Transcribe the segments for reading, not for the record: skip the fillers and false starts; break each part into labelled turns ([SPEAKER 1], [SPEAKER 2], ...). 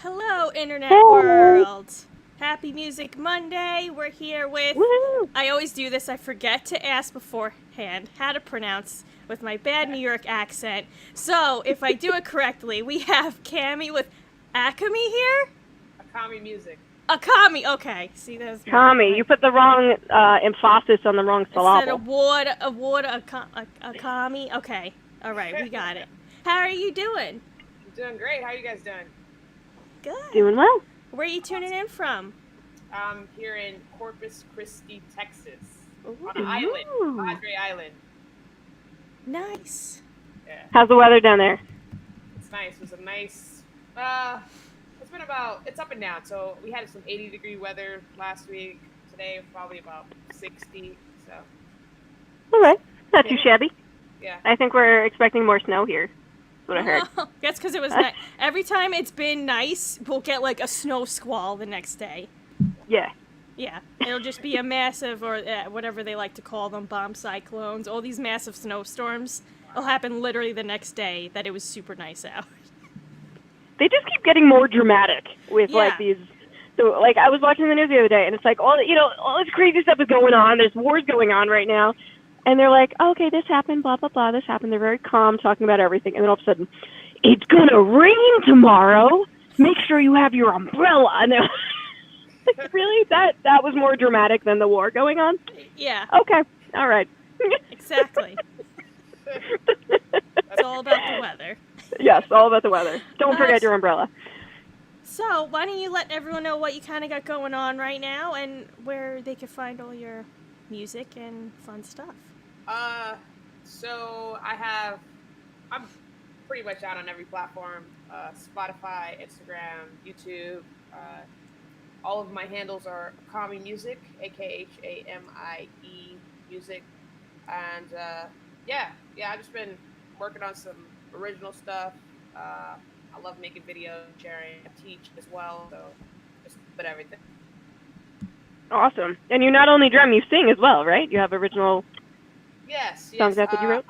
[SPEAKER 1] Hello, Internet
[SPEAKER 2] Hey!
[SPEAKER 1] World! Happy Music Monday! We're here with.
[SPEAKER 2] Woo!
[SPEAKER 1] I always do this, I forget to ask beforehand how to pronounce with my bad New York accent. So, if I do it correctly, we have Cami with Akhamie here?
[SPEAKER 3] Akhamie music.
[SPEAKER 1] Akhamie, okay. See, that's
[SPEAKER 2] Tommy, you put the wrong emphasis on the wrong
[SPEAKER 1] Instead
[SPEAKER 2] syllable.
[SPEAKER 1] of Akhamie. Okay, alright, we got it. How are you doing?
[SPEAKER 3] I'm doing great. How you guys doing?
[SPEAKER 1] Good.
[SPEAKER 2] Doing well.
[SPEAKER 1] Where are you tuning in from?
[SPEAKER 3] I'm here in Corpus Christi, Texas,
[SPEAKER 1] Ooh,
[SPEAKER 3] on an island,
[SPEAKER 2] Ooh.
[SPEAKER 3] Padre Island.
[SPEAKER 1] nice.
[SPEAKER 3] Yeah,
[SPEAKER 2] How's the weather down there?
[SPEAKER 3] it's nice. It was a nice. It's up and down. So we had some 80-degree weather last week. Today probably about 60. So
[SPEAKER 2] All right. Not too
[SPEAKER 3] Yeah.
[SPEAKER 2] shabby.
[SPEAKER 3] yeah.
[SPEAKER 2] I think we're expecting more snow here. That's what I heard.
[SPEAKER 1] Oh, that's because it was nice. Every time it's been nice, we'll get like a snow squall the next day.
[SPEAKER 2] Yeah.
[SPEAKER 1] Yeah, it'll just be a massive, or whatever they like to call them, bomb cyclones. All these massive snowstorms will happen literally the next day that it was super nice out.
[SPEAKER 2] They just keep getting more dramatic with
[SPEAKER 1] Yeah.
[SPEAKER 2] like these. So like I was watching the news the other day, and it's like all this crazy stuff is going on. There's wars going on right now, and they're like, oh, okay, this happened, blah blah blah, this happened. They're very calm, talking about everything, and then all of a sudden, it's gonna rain tomorrow. Make sure you have your umbrella. And they're like, really? That was more dramatic than the war going on?
[SPEAKER 1] Yeah,
[SPEAKER 2] Okay, all right.
[SPEAKER 1] exactly. It's all about the weather.
[SPEAKER 2] Yes, all about the weather. Don't forget
[SPEAKER 1] Nice.
[SPEAKER 2] your umbrella.
[SPEAKER 1] So, why don't you let everyone know what you kind of got going on right now and where they can find all your music and fun stuff?
[SPEAKER 3] So I'm pretty much out on every platform: Spotify, Instagram, YouTube. All of my handles are Akhamie Music, Akhamie Music, and I've just been working on some original stuff. I love making videos, sharing. I teach as well, so just put everything.
[SPEAKER 2] Awesome. And you not only drum, you sing as well, right? You have original
[SPEAKER 3] Yes,
[SPEAKER 2] songs
[SPEAKER 3] yes.
[SPEAKER 2] that you wrote?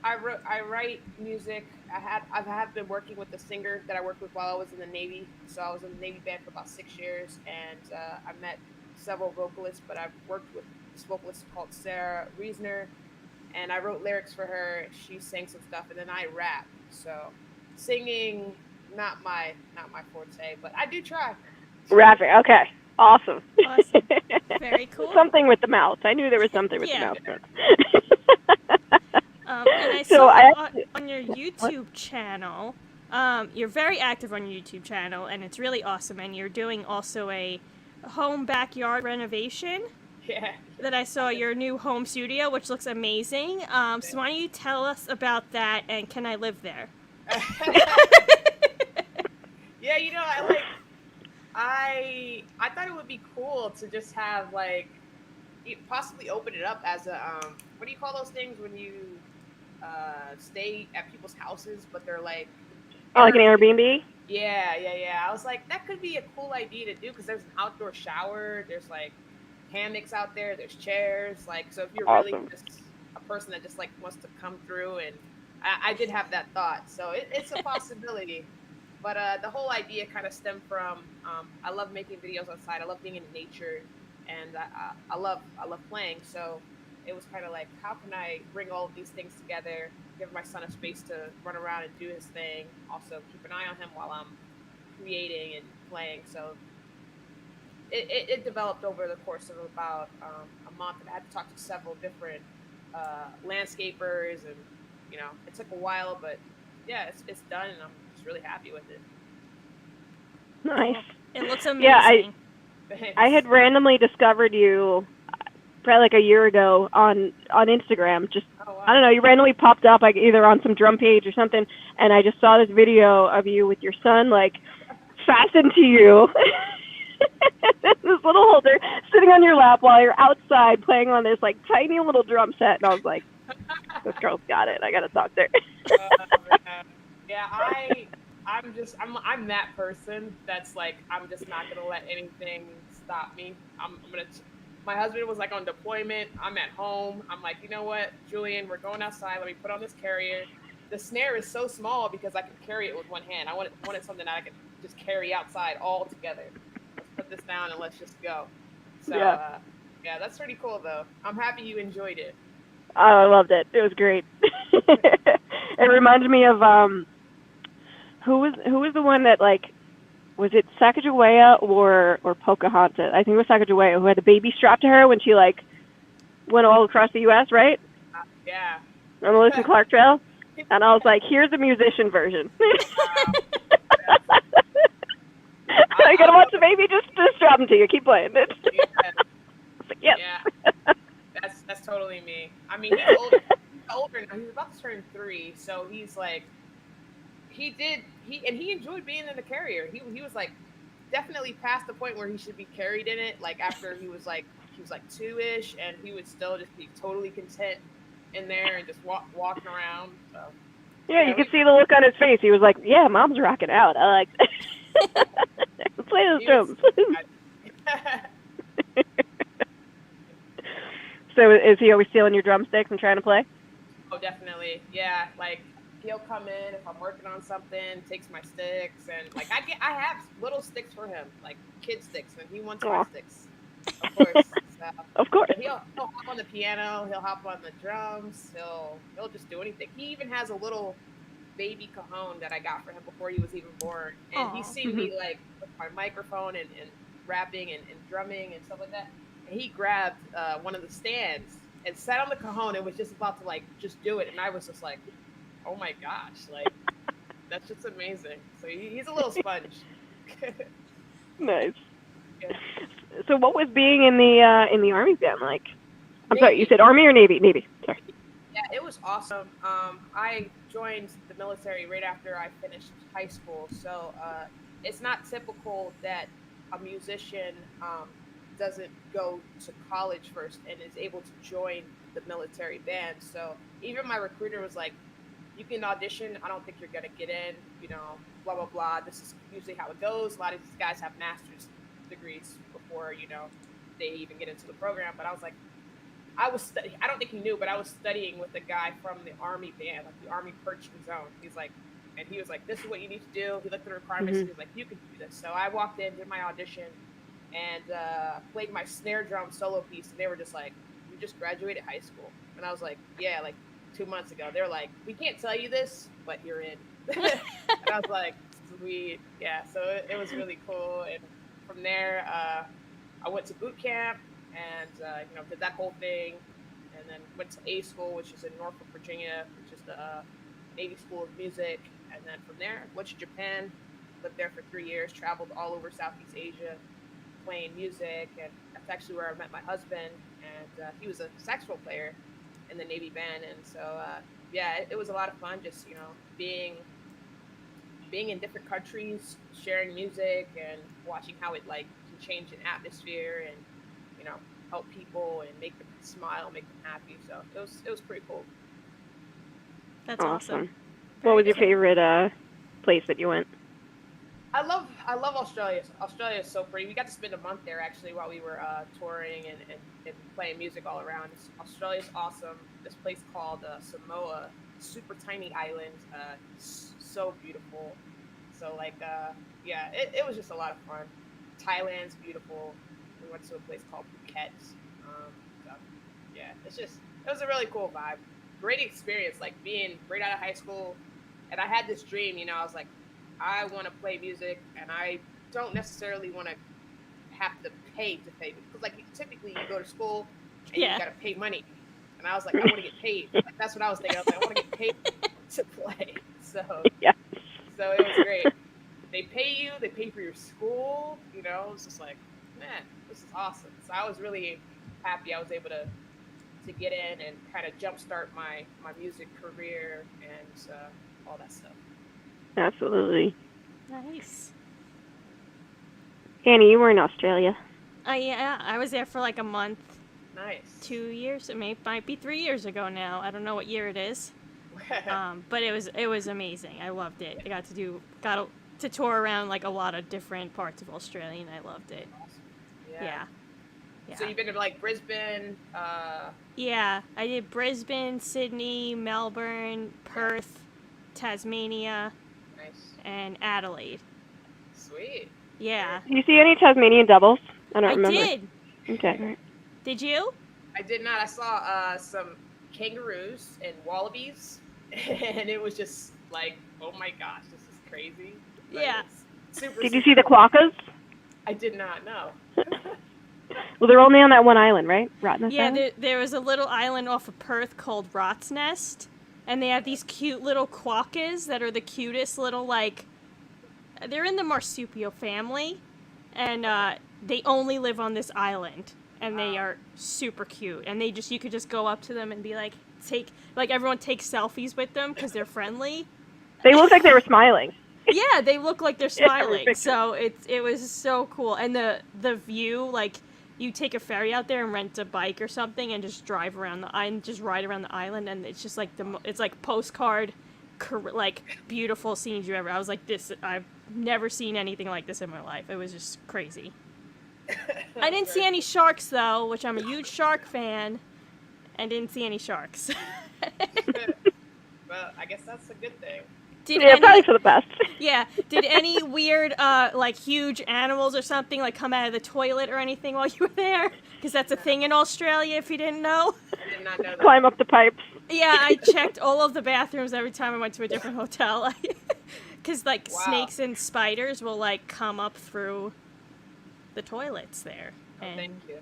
[SPEAKER 3] I write music. I have been working with a singer that I worked with while I was in the Navy. So I was in the Navy band for about 6 years, and I met several vocalists. But I've worked with this vocalist called Sarah Reisner, and I wrote lyrics for her. She sang some stuff, and then I rap. So singing, not my forte, but I do try.
[SPEAKER 2] Rapping. Okay. Awesome.
[SPEAKER 1] Awesome. Very cool.
[SPEAKER 2] Something with the mouth. I knew there was something with
[SPEAKER 1] Yeah.
[SPEAKER 2] the mouth.
[SPEAKER 1] And I
[SPEAKER 2] So
[SPEAKER 1] saw
[SPEAKER 2] I
[SPEAKER 1] on your YouTube channel, you're very active on your YouTube channel, and it's really awesome. And you're doing also a home backyard renovation
[SPEAKER 3] Yeah.
[SPEAKER 1] that I saw your new home studio, which looks amazing. So why don't you tell us about that, and can I live there?
[SPEAKER 3] Yeah, I thought it would be cool to just have possibly open it up as a what do you call those things when you stay at people's houses but they're like
[SPEAKER 2] Oh, like an Airbnb?
[SPEAKER 3] yeah. I was like, that could be a cool idea to do because there's an outdoor shower, there's like hammocks out there, there's chairs, so if you're really
[SPEAKER 2] Awesome.
[SPEAKER 3] just a person that just wants to come through, and I did have that thought, so it's a possibility. But the whole idea kind of stemmed from I love making videos outside. I love being in nature, and I love playing. So it was kind of like, how can I bring all of these things together? Give my son a space to run around and do his thing. Also keep an eye on him while I'm creating and playing. So it developed over the course of about a month, and I had to talk to several different landscapers, and it took a while, but yeah, it's done, and I'm just really happy with it.
[SPEAKER 2] Nice.
[SPEAKER 1] It looks amazing.
[SPEAKER 2] Yeah, I had randomly discovered you probably like a year ago on Instagram. Just
[SPEAKER 3] Oh, wow.
[SPEAKER 2] I don't know, you randomly popped up either on some drum page or something, and I just saw this video of you with your son fastened to you. This little holder sitting on your lap while you're outside playing on this tiny little drum set, and I was like, this girl's got it. I gotta talk to her.
[SPEAKER 3] Man. Yeah, I'm that person that's I'm just not gonna let anything stop me. My husband was on deployment. I'm at home. I'm like, you know what, Julian, we're going outside. Let me put on this carrier. the snare is so small because I could carry it with one hand. I wanted something that I could just carry outside all together. Let's put this down and let's just go. So
[SPEAKER 2] Yeah.
[SPEAKER 3] Yeah, that's pretty cool though. I'm happy you enjoyed it.
[SPEAKER 2] Oh, I loved it. It was great. It reminded me of who was the one that, like, was it Sacagawea or Pocahontas? I think it was Sacagawea who had the baby strapped to her when she, like, went all across the U.S., right?
[SPEAKER 3] Yeah.
[SPEAKER 2] On the Lewis and Clark Trail. And I was like, here's the musician version.
[SPEAKER 3] Wow.
[SPEAKER 2] I gotta watch the baby just strap him to you. Keep playing it.
[SPEAKER 3] Yeah.
[SPEAKER 2] Like, yes.
[SPEAKER 3] Yeah. That's totally me. I mean, he's older now. He's about to turn 3, so he's like, he enjoyed being in the carrier. He was like definitely past the point where he should be carried in it. Like after he was like 2-ish, and he would still just be totally content in there and just walking around. So
[SPEAKER 2] Yeah, you could see the look on his face. He was like, "Yeah, Mom's rocking out. I like that." Play those drums. So is he always stealing your drumsticks and trying to play?
[SPEAKER 3] Oh, definitely. Yeah, like he'll come in if I'm working on something, takes my sticks, and like I have little sticks for him, like kid sticks, and he wants my sticks. Of course. So,
[SPEAKER 2] of course.
[SPEAKER 3] He'll hop on the piano, he'll hop on the drums, he'll just do anything. He even has a little baby cajon that I got for him before he was even born. And he's seen me like with my microphone and rapping and drumming and stuff like that. And he grabbed one of the stands and sat on the cajon and was just about to like just do it. And I was just like, oh my gosh, like that's just amazing. So he's a little sponge.
[SPEAKER 2] Nice.
[SPEAKER 3] Yeah.
[SPEAKER 2] So what was being in the Army band like? I'm sorry, you said Army or Navy? Navy. Sorry.
[SPEAKER 3] Yeah, it was awesome. I joined the military right after I finished high school, so it's not typical that a musician doesn't go to college first and is able to join the military band. So even my recruiter was like, you can audition. I don't think you're going to get in, blah, blah, blah. This is usually how it goes. A lot of these guys have master's degrees before, they even get into the program. But I was like, I don't think he knew, but I was studying with a guy from the Army band, like the Army Purchasing Zone. He was like, this is what you need to do. He looked at the requirements and he was like, you can do this. So I walked in, did my audition, and played my snare drum solo piece. And they were just like, you just graduated high school. And I was like, yeah, like 2 months ago. They're like, we can't tell you this, but you're in. And I was like, sweet. Yeah, so it was really cool. And from there, I went to boot camp and, did that whole thing. And then went to A School, which is in Norfolk, Virginia, which is the Navy School of Music. And then from there, went to Japan, lived there for 3 years, traveled all over Southeast Asia, playing music. And that's actually where I met my husband. And he was a saxophone player in the Navy band. And so, it was a lot of fun just, being in different countries, sharing music and watching how it like can change an atmosphere and, help people and make them smile, make them happy. So it was pretty cool.
[SPEAKER 1] That's awesome.
[SPEAKER 2] What was your favorite place that you went?
[SPEAKER 3] I love Australia. Australia is so pretty. We got to spend a month there actually while we were touring and playing music all around. Australia's awesome. This place called Samoa, super tiny island, so beautiful. So like, it was just a lot of fun. Thailand's beautiful. We went to a place called Phuket. It was a really cool vibe. Great experience, like being right out of high school. And I had this dream, I was like, I want to play music, and I don't necessarily want to have to pay because, like, typically you go to school and you got to pay money. And I was like, I want to get paid. Like, that's what I was thinking. I was like, I want to get paid to play. So, so it was great. They pay you. They pay for your school. It was just like, man, this is awesome. So I was really happy I was able to get in and kind of jumpstart my music career and all that stuff.
[SPEAKER 2] Absolutely.
[SPEAKER 1] Nice.
[SPEAKER 2] Annie, you were in Australia.
[SPEAKER 1] Yeah, I was there for like a month.
[SPEAKER 3] Nice.
[SPEAKER 1] 2 years. It might be 3 years ago now. I don't know what year it is. But it was amazing. I loved it. I got to tour around like a lot of different parts of Australia, and I loved it.
[SPEAKER 3] Awesome.
[SPEAKER 1] Yeah.
[SPEAKER 3] So you've been to like Brisbane?
[SPEAKER 1] Yeah, I did Brisbane, Sydney, Melbourne, Perth, Tasmania,
[SPEAKER 3] Nice.
[SPEAKER 1] and Adelaide.
[SPEAKER 3] Sweet.
[SPEAKER 1] Yeah.
[SPEAKER 2] Do you see any Tasmanian devils? I don't remember.
[SPEAKER 1] Did.
[SPEAKER 2] Okay.
[SPEAKER 1] Did you?
[SPEAKER 3] I did not. I saw some kangaroos and wallabies, and it was just like, oh my gosh, this is crazy. But
[SPEAKER 1] Yeah.
[SPEAKER 3] it's super.
[SPEAKER 2] Did you see the quokkas?
[SPEAKER 3] I did not know.
[SPEAKER 2] Well, they're only on that one island, right? Rottnest
[SPEAKER 1] Yeah,
[SPEAKER 2] Island?
[SPEAKER 1] there was a little island off of Perth called Rot's Nest, and they have these cute little quokkas that are the cutest little, like, they're in the marsupial family, and they only live on this island, and they are super cute, and you could just go up to them and be like, everyone takes selfies with them because they're friendly.
[SPEAKER 2] They look like they were smiling.
[SPEAKER 1] Yeah, they look like they're smiling,
[SPEAKER 2] Yeah,
[SPEAKER 1] so it was so cool, and the view, like, you take a ferry out there and rent a bike or something and just drive around the island, just ride around the island, and it's just like it's like postcard, like, beautiful scenes you ever. I was like, I've never seen anything like this in my life. It was just crazy. I didn't see any sharks though, which I'm a huge shark fan, and didn't see any sharks.
[SPEAKER 3] Well, I guess that's a good thing.
[SPEAKER 2] Probably for the best.
[SPEAKER 1] Yeah. Did any weird, like, huge animals or something, like, come out of the toilet or anything while you were there? Because that's a thing in Australia, if you didn't know.
[SPEAKER 3] I did not know that.
[SPEAKER 2] Climb up the pipes.
[SPEAKER 1] Yeah, I checked all of the bathrooms every time I went to a different hotel. Because, like,
[SPEAKER 3] Wow.
[SPEAKER 1] snakes and spiders will, like, come up through the toilets there.
[SPEAKER 3] Oh,
[SPEAKER 1] And
[SPEAKER 3] thank you.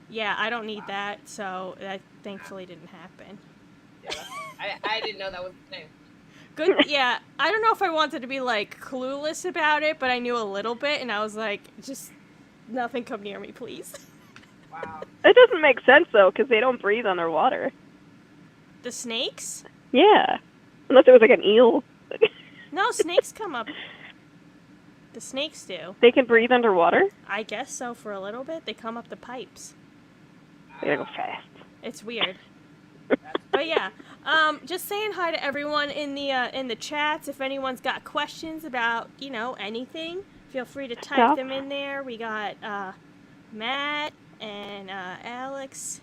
[SPEAKER 1] yeah, I don't need that, so that thankfully didn't happen.
[SPEAKER 3] Yeah, I didn't know that was a thing.
[SPEAKER 1] Good, yeah. I don't know if I wanted to be, like, clueless about it, but I knew a little bit, and I was like, just nothing come near me, please.
[SPEAKER 3] Wow.
[SPEAKER 2] It doesn't make sense, though, because they don't breathe underwater.
[SPEAKER 1] The snakes?
[SPEAKER 2] Yeah. Unless it was like an eel.
[SPEAKER 1] No, snakes come up. The snakes do.
[SPEAKER 2] They can breathe underwater?
[SPEAKER 1] I guess so, for a little bit. They come up the pipes.
[SPEAKER 2] They gotta go fast.
[SPEAKER 1] It's weird. But yeah, just saying hi to everyone in the chats. If anyone's got questions about, anything, feel free to type them in there. We got Matt and Alex.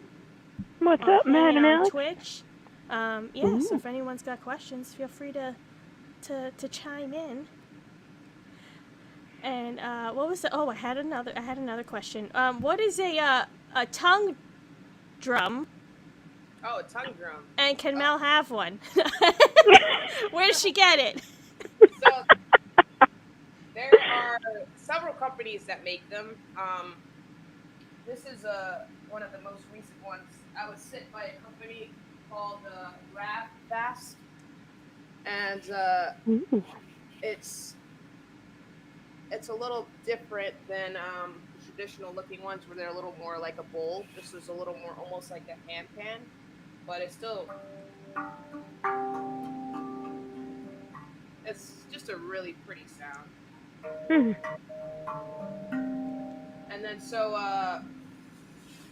[SPEAKER 2] What's up, Matt and Alex?
[SPEAKER 1] Twitch. So if anyone's got questions, feel free to chime in. And what was the? Oh, I had another question. What is a tongue drum?
[SPEAKER 3] Oh, a tongue drum.
[SPEAKER 1] And can Mel have one? Where did she get it?
[SPEAKER 3] So there are several companies that make them. This is one of the most recent ones. I was sent by a company called Fast, and it's a little different than the traditional looking ones, where they're a little more like a bowl. This is a little more almost like a hand pan, but it's still. It's just a really pretty sound. And then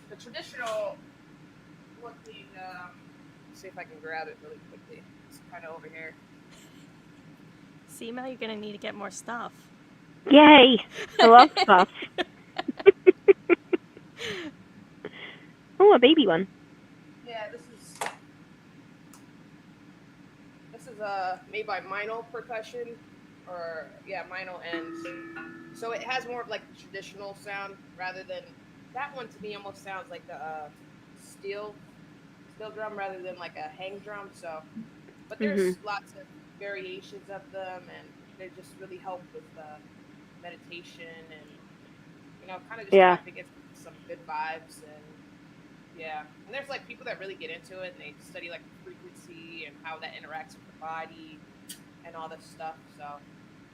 [SPEAKER 3] the traditional looking, see if I can grab it really quickly. It's kind of over here.
[SPEAKER 1] See, Mel, you're gonna need to get more stuff.
[SPEAKER 2] Yay! I love stuff. Oh, a baby one.
[SPEAKER 3] Yeah, this is made by Mino Percussion, or Mino, and so it has more of like the traditional sound rather than that one. To me, almost sounds like a steel drum rather than like a hang drum. So, but there's lots of variations of them, and they just really help with meditation and kind of just trying to get some good vibes and there's like people that really get into it and they study like frequency and how that interacts with the body and all this stuff. So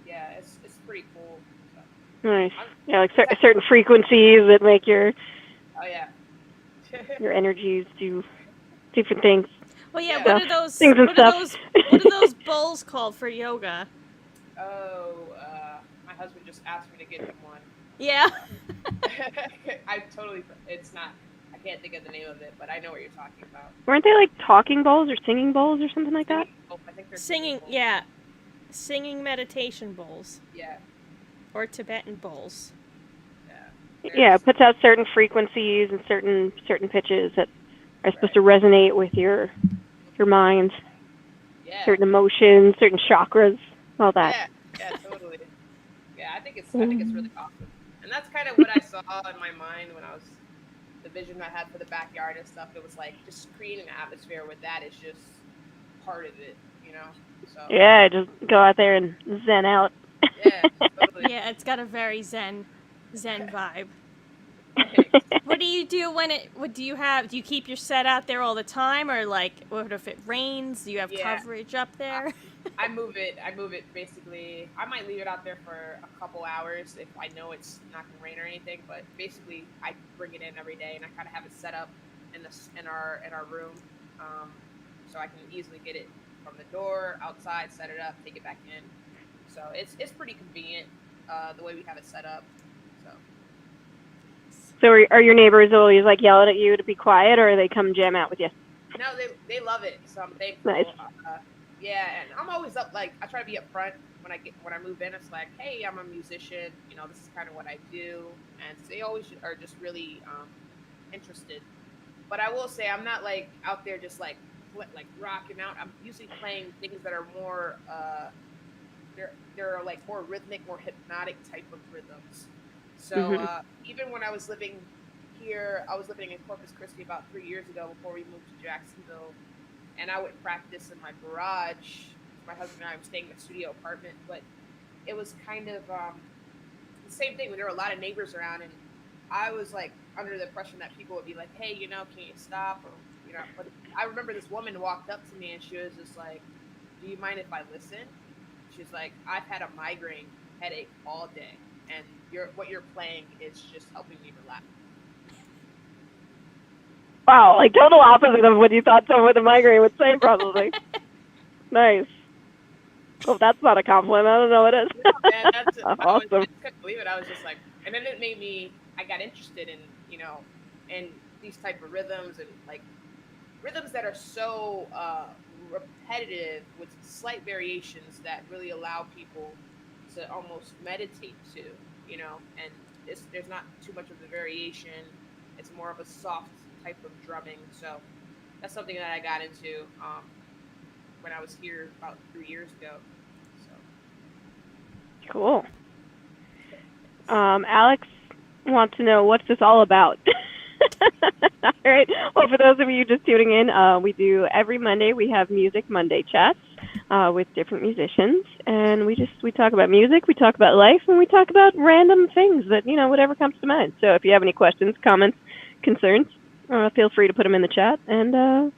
[SPEAKER 3] it's pretty cool. So,
[SPEAKER 2] nice. Like certain frequencies that make your your energies do different things.
[SPEAKER 1] Well, what are those
[SPEAKER 2] things and stuff?
[SPEAKER 1] What are those bowls called for yoga?
[SPEAKER 3] Oh, my husband just asked me to get him one.
[SPEAKER 1] Yeah.
[SPEAKER 3] It's not, I can't think of the name of it, but I know what you're talking about.
[SPEAKER 2] Weren't they like talking bowls or singing bowls or something like that?
[SPEAKER 3] I think they're
[SPEAKER 1] singing
[SPEAKER 3] bowls.
[SPEAKER 1] Singing meditation bowls.
[SPEAKER 3] Yeah.
[SPEAKER 1] Or Tibetan bowls.
[SPEAKER 2] Yeah, it puts out certain frequencies and certain pitches that are supposed to resonate with your mind.
[SPEAKER 3] Yeah.
[SPEAKER 2] certain emotions, certain chakras, all that.
[SPEAKER 3] Yeah. Yeah. Totally. Yeah. I think it's really awesome, and that's kind of what I saw in my mind when I was the vision I had for the backyard and stuff. It was like just creating an atmosphere where that is just part of it, you know. So
[SPEAKER 2] Yeah, just go out there and zen out.
[SPEAKER 3] yeah, totally.
[SPEAKER 1] Yeah, it's got a very zen vibe.
[SPEAKER 3] Thanks.
[SPEAKER 1] What do you do when it? What do you have? Do you keep your set out there all the time, or like, what if it rains? Do you have
[SPEAKER 3] Yeah.
[SPEAKER 1] coverage up there?
[SPEAKER 3] I move it. I move it basically. I might leave it out there for a couple hours if I know it's not gonna rain or anything. But basically, I bring it in every day, and I kind of have it set up in our room, um, so I can easily get it from the door outside, set it up, take it back in. So it's pretty convenient the way we have it set up. So
[SPEAKER 2] So are your neighbors always like yelling at you to be quiet, or they come jam out with you?
[SPEAKER 3] no, they love it. So I'm thankful.
[SPEAKER 2] Nice.
[SPEAKER 3] Yeah, and I'm always up. Like I try to be up front when I move in. It's like, hey, I'm a musician. You know, this is kind of what I do, and they always are just really interested. But I will say, I'm not like out there just like rocking out. I'm usually playing things that are more they're like more rhythmic, more hypnotic type of rhythms. So even when I was living here, I was living in Corpus Christi about 3 years ago before we moved to Jacksonville, and I would practice in my garage. My husband and I were staying in a studio apartment, but it was kind of the same thing when there were a lot of neighbors around, and I was like under the impression that people would be like, hey, you know, can you stop? Or, you know, but I remember this woman walked up to me and she was just like, do you mind if I listen? She's like, I've had a migraine headache all day, and what you're playing is just helping me relax.
[SPEAKER 2] Wow, like total opposite of what you thought someone with a migraine would say, probably. Nice. Well, if that's not a compliment, I don't know what is.
[SPEAKER 3] No, man, that's
[SPEAKER 2] Awesome.
[SPEAKER 3] I just couldn't believe it. I was just like, and then it made me. I got interested in in these type of rhythms and like rhythms that are so repetitive with slight variations that really allow people to almost meditate to, and there's not too much of the variation. It's more of a soft type of drumming. So that's something that I got into when I was here about 3 years ago. So
[SPEAKER 2] Cool. Alex wants to know, what's this all about? All right. Well, for those of you just tuning in, we do every Monday. We have Music Monday chats with different musicians, and we talk about music, we talk about life, and we talk about random things that whatever comes to mind. So if you have any questions, comments, concerns, feel free to put them in the chat, and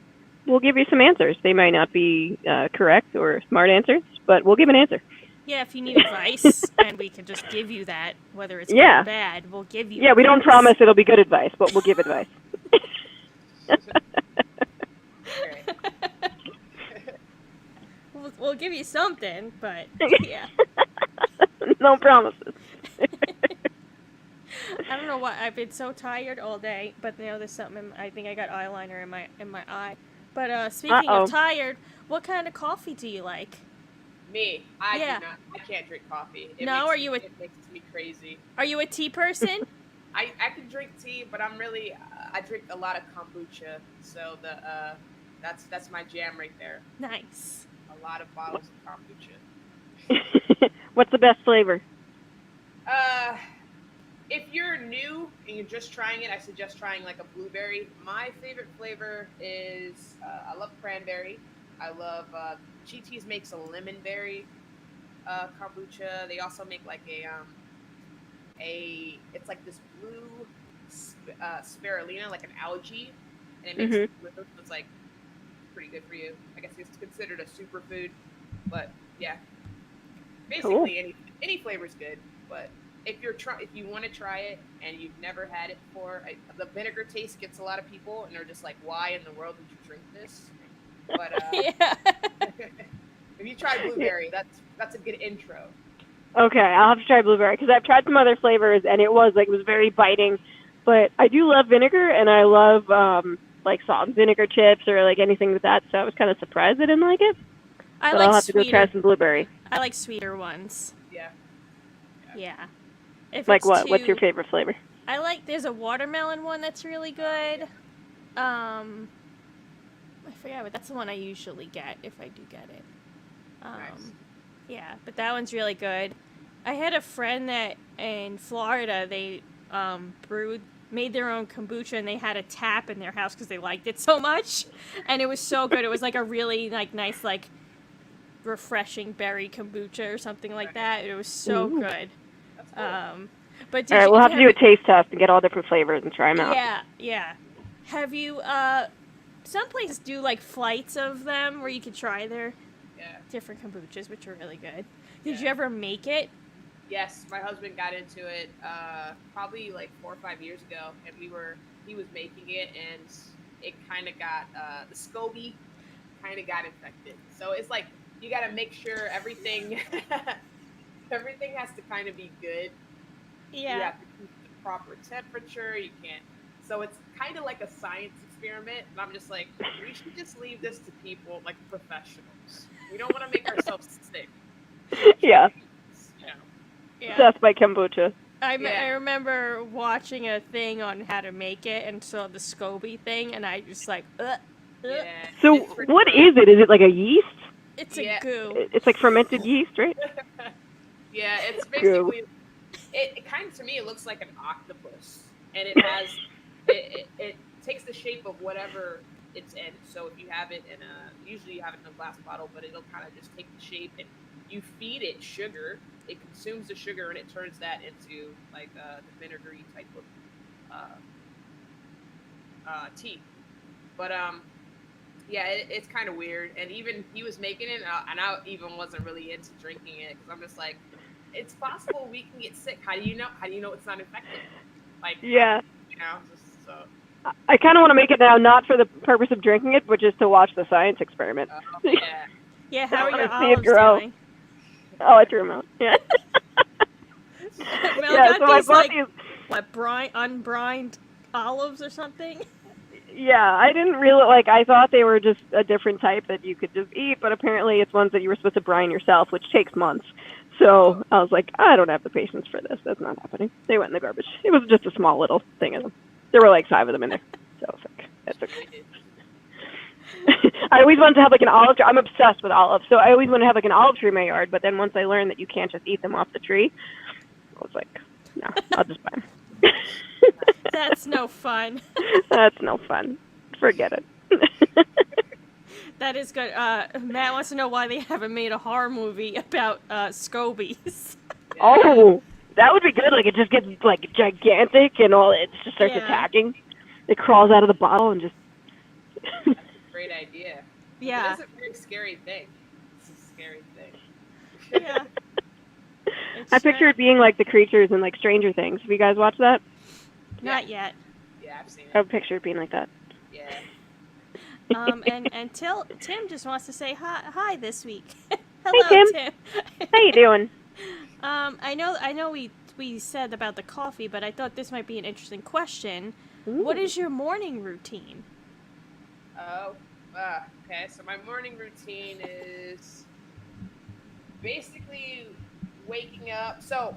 [SPEAKER 2] we'll give you some answers. They might not be correct or smart answers, but we'll give an answer.
[SPEAKER 1] Yeah, if you need advice, and we can just give you that, whether it's good or bad, we'll give you
[SPEAKER 2] Yeah, we don't promise it'll be good advice, but we'll give advice.
[SPEAKER 1] We'll give you something, but yeah.
[SPEAKER 2] No promises.
[SPEAKER 1] I don't know why, I've been so tired all day, but there's something, I think I got eyeliner in my eye. But speaking of tired, what kind of coffee do you like?
[SPEAKER 3] Me, I do not. I can't drink coffee. It makes me crazy.
[SPEAKER 1] Are you a tea person?
[SPEAKER 3] I can drink tea, but I drink a lot of kombucha, so that's my jam right there.
[SPEAKER 1] Nice.
[SPEAKER 3] A lot of bottles of kombucha.
[SPEAKER 2] What's the best flavor?
[SPEAKER 3] If you're new and you're just trying it, I suggest trying like a blueberry. My favorite flavor is I love cranberry. I love GT's makes a lemonberry kombucha. They also make like it's like this blue spirulina, like an algae, and it makes it blue. So it's like pretty good for you. I guess it's considered a superfood, but yeah, basically any flavor is good. But if you want to try it and you've never had it before, the vinegar taste gets a lot of people, and they're just like, "Why in the world would you drink this?" But if you try blueberry, that's a good intro.
[SPEAKER 2] Okay, I'll have to try blueberry because I've tried some other flavors and it was very biting. But I do love vinegar, and I love like salt and vinegar chips or like anything with that. So I was kind of surprised I didn't like it. But I'll have to go try some blueberry.
[SPEAKER 1] I like sweeter ones.
[SPEAKER 3] Yeah.
[SPEAKER 1] If
[SPEAKER 2] like what? What's your favorite flavor?
[SPEAKER 1] There's a watermelon one that's really good. I forget, but that's the one I usually get if I do get it.
[SPEAKER 3] Nice.
[SPEAKER 1] Yeah, but that one's really good. I had a friend that in Florida they made their own kombucha, and they had a tap in their house because they liked it so much, and it was so good. It was like a really nice refreshing berry kombucha or something like that. It was so good.
[SPEAKER 3] That's cool.
[SPEAKER 1] But
[SPEAKER 2] All right, we'll have to do a taste test and get all different flavors and try them out.
[SPEAKER 1] Yeah. Have you some places do like flights of them where you could try their different kombuchas, which are really good. Did you ever make it?
[SPEAKER 3] Yes, my husband got into it probably like 4 or 5 years ago, and he was making it, and it kind of got the SCOBY kind of got infected. So it's like you got to make sure everything has to kind of be good.
[SPEAKER 1] Yeah.
[SPEAKER 3] You have to keep the proper temperature. You can't. So it's kind of like a science experiment, and I'm just like, we should just leave this to people like professionals. We don't want to make ourselves sick.
[SPEAKER 2] Yeah.
[SPEAKER 3] You know.
[SPEAKER 1] Yeah.
[SPEAKER 2] That's my kombucha.
[SPEAKER 1] I remember watching a thing on how to make it and saw the SCOBY thing, and I just like,
[SPEAKER 3] Yeah.
[SPEAKER 2] So what is it? Is it like a yeast?
[SPEAKER 1] It's a goo.
[SPEAKER 2] It's like fermented yeast, right?
[SPEAKER 3] Yeah, it's basically, it kind of, to me, it looks like an octopus, and it has, it takes the shape of whatever it's in. So if you have it in usually you have it in a glass bottle, but it'll kind of just take the shape, and you feed it sugar. It consumes the sugar, and it turns that into like the vinegary type of tea. But yeah, it's kind of weird. And even he was making it, and I even wasn't really into drinking it because I'm just like, it's possible we can get sick. How do you know? How do you know it's not infected? Like,
[SPEAKER 2] yeah,
[SPEAKER 3] you know, just so.
[SPEAKER 2] I kind of want to make it now, not for the purpose of drinking it, but just to watch the science experiment.
[SPEAKER 3] Yeah.
[SPEAKER 1] Yeah, how are your
[SPEAKER 2] see it
[SPEAKER 1] olives
[SPEAKER 2] grow.
[SPEAKER 1] doing?
[SPEAKER 2] Oh, I threw them out. Yeah.
[SPEAKER 1] Mel
[SPEAKER 2] Yeah,
[SPEAKER 1] got
[SPEAKER 2] so I
[SPEAKER 1] these,
[SPEAKER 2] bought
[SPEAKER 1] like,
[SPEAKER 2] these.
[SPEAKER 1] what, unbrined olives or something?
[SPEAKER 2] Yeah, I didn't really I thought they were just a different type that you could just eat, but apparently it's ones that you were supposed to brine yourself, which takes months. So I was like, I don't have the patience for this. That's not happening. They went in the garbage. It was just a small little thing of them. There were like 5 of them in there. So I was like, that's okay. I always wanted to have like an olive tree. I'm obsessed with olives, so I always wanted to have like an olive tree in my yard. But then once I learned that you can't just eat them off the tree, I was like, no, I'll just buy them.
[SPEAKER 1] That's no fun.
[SPEAKER 2] That's no fun. Forget it.
[SPEAKER 1] That is good. Matt wants to know why they haven't made a horror movie about scobies.
[SPEAKER 2] Oh, that would be good. Like it just gets like gigantic and all. It just starts attacking. It crawls out of the bottle and just.
[SPEAKER 3] That's a great idea.
[SPEAKER 1] Yeah.
[SPEAKER 3] It's a very scary thing. It's a scary thing.
[SPEAKER 1] Yeah.
[SPEAKER 2] I picture it being like the creatures in like Stranger Things. Have you guys watched that?
[SPEAKER 1] Not yet.
[SPEAKER 3] Yeah, I've seen it.
[SPEAKER 2] I picture it being like that.
[SPEAKER 3] Yeah.
[SPEAKER 1] And Tim just wants to say hi this week. Hello,
[SPEAKER 2] hey,
[SPEAKER 1] Tim.
[SPEAKER 2] How you doing?
[SPEAKER 1] I know we said about the coffee, but I thought this might be an interesting question.
[SPEAKER 2] Ooh.
[SPEAKER 1] What is your morning routine?
[SPEAKER 3] Oh, okay. So my morning routine is basically waking up. So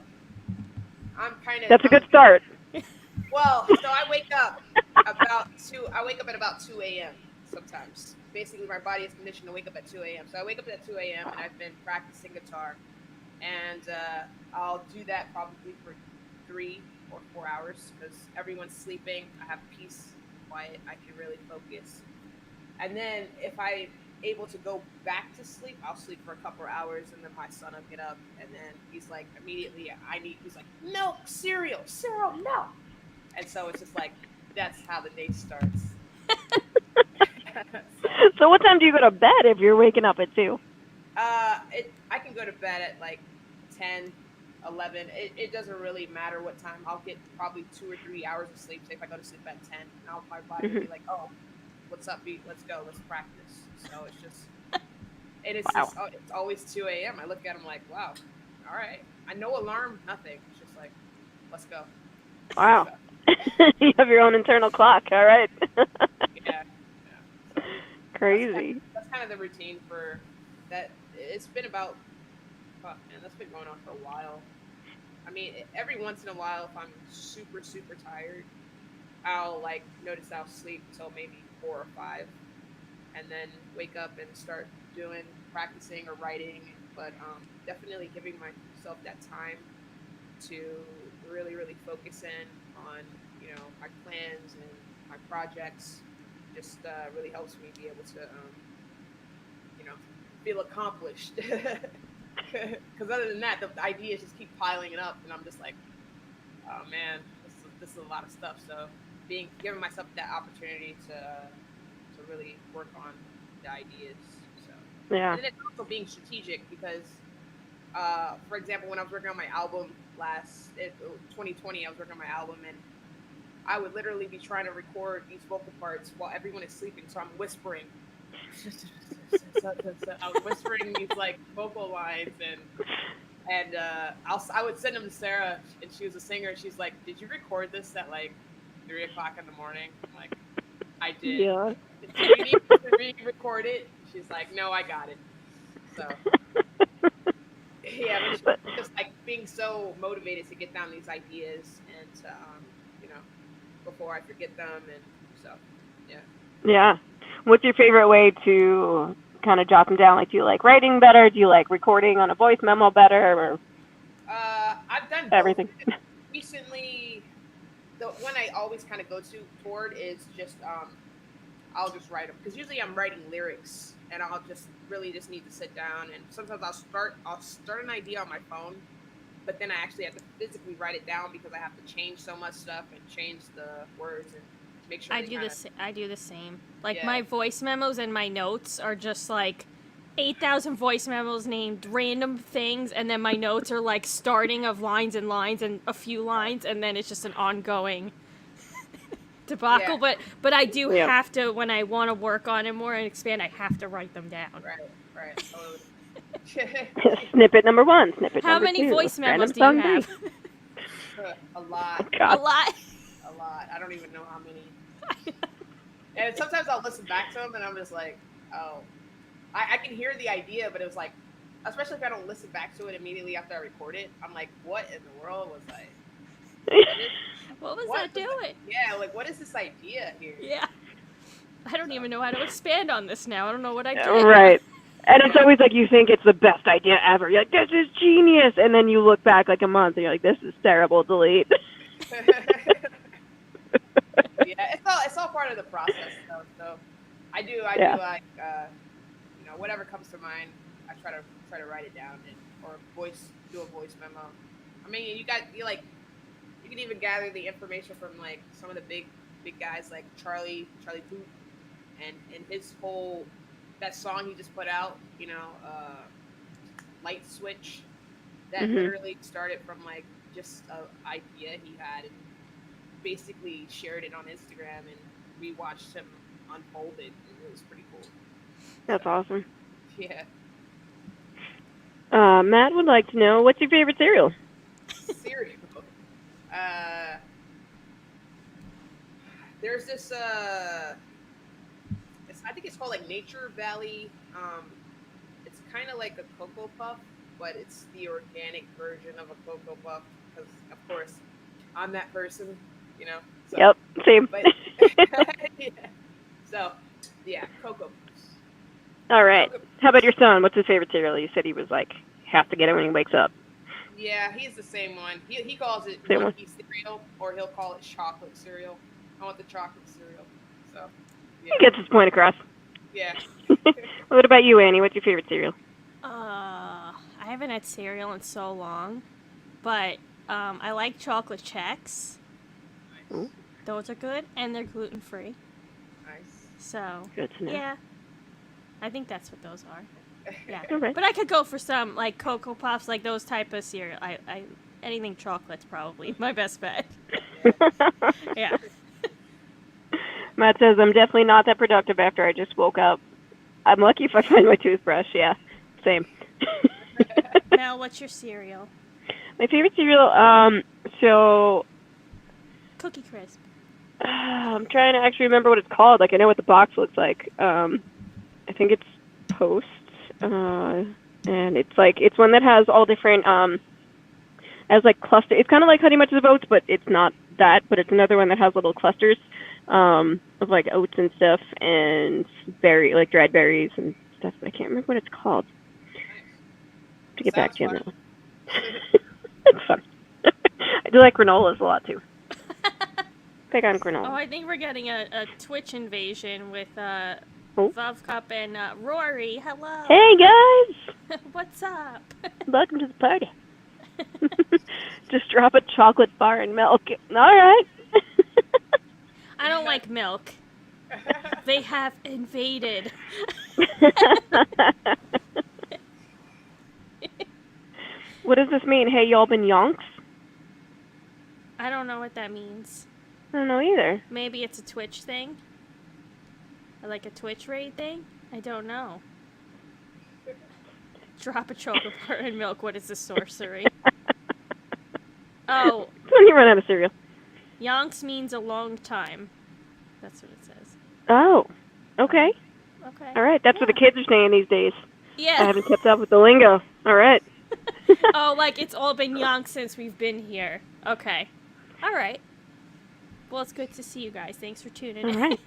[SPEAKER 3] I'm kind of.
[SPEAKER 2] That's a good start.
[SPEAKER 3] Well, so I wake up at about 2 a.m. sometimes. Basically, my body is conditioned to wake up at 2 a.m. So I wake up at 2 a.m. and I've been practicing guitar, and I'll do that probably for 3 or 4 hours because everyone's sleeping. I have peace, quiet. I can really focus. And then if I'm able to go back to sleep, I'll sleep for a couple of hours, and then my son will get up, and then he's like, immediately, he's like, milk, cereal, milk. And so it's just like, that's how the day starts.
[SPEAKER 2] So what time do you go to bed if you're waking up at 2?
[SPEAKER 3] I can go to bed at like 10, 11. It doesn't really matter what time. I'll get probably 2 or 3 hours of sleep. So if I go to sleep at 10, my body will be like, oh, what's up, B? Let's go. Let's practice. So it's just, it's always 2 a.m. I look at him like, wow, all right. No alarm, nothing. It's just like, let's go.
[SPEAKER 2] Wow. You have your own internal clock. All right.
[SPEAKER 3] Yeah. So
[SPEAKER 2] crazy.
[SPEAKER 3] That's kind of the routine for that. It's been about, that's been going on for a while. I mean, every once in a while, if I'm super, super tired, I'll notice I'll sleep until maybe 4 or 5. and then wake up and start practicing or writing. But definitely giving myself that time to really, really focus in on, my plans and my projects. Just really helps me be able to, feel accomplished. Because other than that, the ideas just keep piling it up, and I'm just like, oh man, this is a lot of stuff. So giving myself that opportunity to really work on the ideas. So
[SPEAKER 2] Yeah.
[SPEAKER 3] and then it's also being strategic because, for example, when I was working on my album 2020, I was working on my album, and I would literally be trying to record these vocal parts while everyone is sleeping. So I'm whispering. I was whispering these like vocal lines, and I would send them to Sarah, and she was a singer. And she's like, "Did you record this at like 3 o'clock in the morning?" I'm like, "I did."
[SPEAKER 2] Yeah.
[SPEAKER 3] "Do you need to re-record it?" She's like, "No, I got it." So yeah, but just like being so motivated to get down these ideas and to, before I forget them, and so yeah.
[SPEAKER 2] Yeah. What's your favorite way to kind of jot them down? Like, do you like writing better? Do you like recording on a voice memo better? Or
[SPEAKER 3] I've done
[SPEAKER 2] everything.
[SPEAKER 3] Both. Recently, the one I always kind of go toward is just I'll just write them, because usually I'm writing lyrics, and I'll just really just need to sit down, and sometimes I'll start an idea on my phone, but then I actually have to physically write it down because I have to change so much stuff and change the words and make sure
[SPEAKER 1] I do the same. Like, my voice memos and my notes are just like 8,000 voice memos named random things, and then my notes are like starting of lines and a few lines, and then it's just an ongoing debacle.
[SPEAKER 3] Yeah.
[SPEAKER 1] But I do have to, when I want to work on it more and expand, I have to write them down.
[SPEAKER 3] Right.
[SPEAKER 2] Snippet number 1, snippet
[SPEAKER 1] How
[SPEAKER 2] number 2.
[SPEAKER 1] How many voice memos do you have?
[SPEAKER 3] A lot.
[SPEAKER 1] A lot?
[SPEAKER 3] A lot. I don't even know how many. And sometimes I'll listen back to them, and I'm just like, oh. I can hear the idea, but it was like, especially if I don't listen back to it immediately after I record it, I'm like, what in the world was I?
[SPEAKER 1] What was that doing?
[SPEAKER 3] Yeah, like, what is this idea here?
[SPEAKER 1] Yeah. I don't even know how to expand on this now. I don't know what I did.
[SPEAKER 2] Right. And it's always like you think it's the best idea ever. You're like, this is genius. And then you look back like a month and you're like, this is terrible. Delete.
[SPEAKER 3] Yeah, it's all part of the process, though. So I do like whatever comes to mind, I try to write it down or do a voice memo. I mean, you can even gather the information from like some of the big guys like Charlie Puth and his whole that song he just put out, Light Switch, that literally started from like just an idea he had, and basically shared it on Instagram, and we watched him unfold it, and it was pretty cool.
[SPEAKER 2] That's awesome.
[SPEAKER 3] Yeah.
[SPEAKER 2] Matt would like to know, what's your favorite cereal?
[SPEAKER 3] Cereal. There's this I think it's called like Nature Valley. It's kind of like a Cocoa Puff, but it's the organic version of a Cocoa Puff, because of course I'm that person, So,
[SPEAKER 2] yep, same.
[SPEAKER 3] But, yeah. So, yeah, Cocoa Puffs.
[SPEAKER 2] All right. How about your son? What's his favorite cereal? You said he was like, has to get it when he wakes up.
[SPEAKER 3] Yeah, he's the same one. He calls it
[SPEAKER 2] Same
[SPEAKER 3] monkey cereal, or he'll call it chocolate cereal. I want the chocolate cereal. So, yeah.
[SPEAKER 2] He gets his point across.
[SPEAKER 3] Yeah.
[SPEAKER 2] What about you, Annie? What's your favorite cereal?
[SPEAKER 1] I haven't had cereal in so long, but I like chocolate checks.
[SPEAKER 2] Nice.
[SPEAKER 1] Those are good, and they're gluten-free.
[SPEAKER 3] Nice.
[SPEAKER 1] So,
[SPEAKER 2] good to know.
[SPEAKER 1] Yeah. I think that's what those are. Yeah.
[SPEAKER 2] Okay.
[SPEAKER 1] But I could go for some, like, Cocoa Puffs, like those type of cereal. Anything chocolate's probably my best bet. Yeah.
[SPEAKER 2] Matt says, I'm definitely not that productive after I just woke up. I'm lucky if I find my toothbrush. Yeah, same.
[SPEAKER 1] Mel, what's your cereal?
[SPEAKER 2] My favorite cereal, so...
[SPEAKER 1] Cookie Crisp.
[SPEAKER 2] I'm trying to actually remember what it's called. Like, I know what the box looks like. I think it's Post. And it's one that has all different, has like cluster. It's kind of like Honey Bunches of Oats, but it's not that. But it's another one that has little clusters. of like oats and stuff and dried berries and stuff. But I can't remember what it's called. To get back to you on that one. It's fun. I do like granolas a lot too. Big on granola.
[SPEAKER 1] Oh, I think we're getting a Twitch invasion with
[SPEAKER 2] Oh.
[SPEAKER 1] Vovcup and Rory. Hello.
[SPEAKER 2] Hey guys.
[SPEAKER 1] What's up?
[SPEAKER 2] Welcome to the party. Just drop a chocolate bar in milk. All right.
[SPEAKER 1] I don't like milk. They have invaded.
[SPEAKER 2] What does this mean? Hey, y'all been yonks?
[SPEAKER 1] I don't know what that means.
[SPEAKER 2] I don't know either.
[SPEAKER 1] Maybe it's a Twitch thing? Or like a Twitch raid thing? I don't know. Drop a chocolate bar in milk. What is this sorcery? Oh.
[SPEAKER 2] It's when you run out of cereal.
[SPEAKER 1] Yonks means a long time. That's what it says.
[SPEAKER 2] Oh. Okay.
[SPEAKER 1] Okay.
[SPEAKER 2] All right. That's what the kids are saying these days.
[SPEAKER 1] Yeah.
[SPEAKER 2] I haven't kept up with the lingo. All right.
[SPEAKER 1] Oh, like it's all been yonks since we've been here. Okay. All right. Well, it's good to see you guys. Thanks for tuning in.
[SPEAKER 2] All right.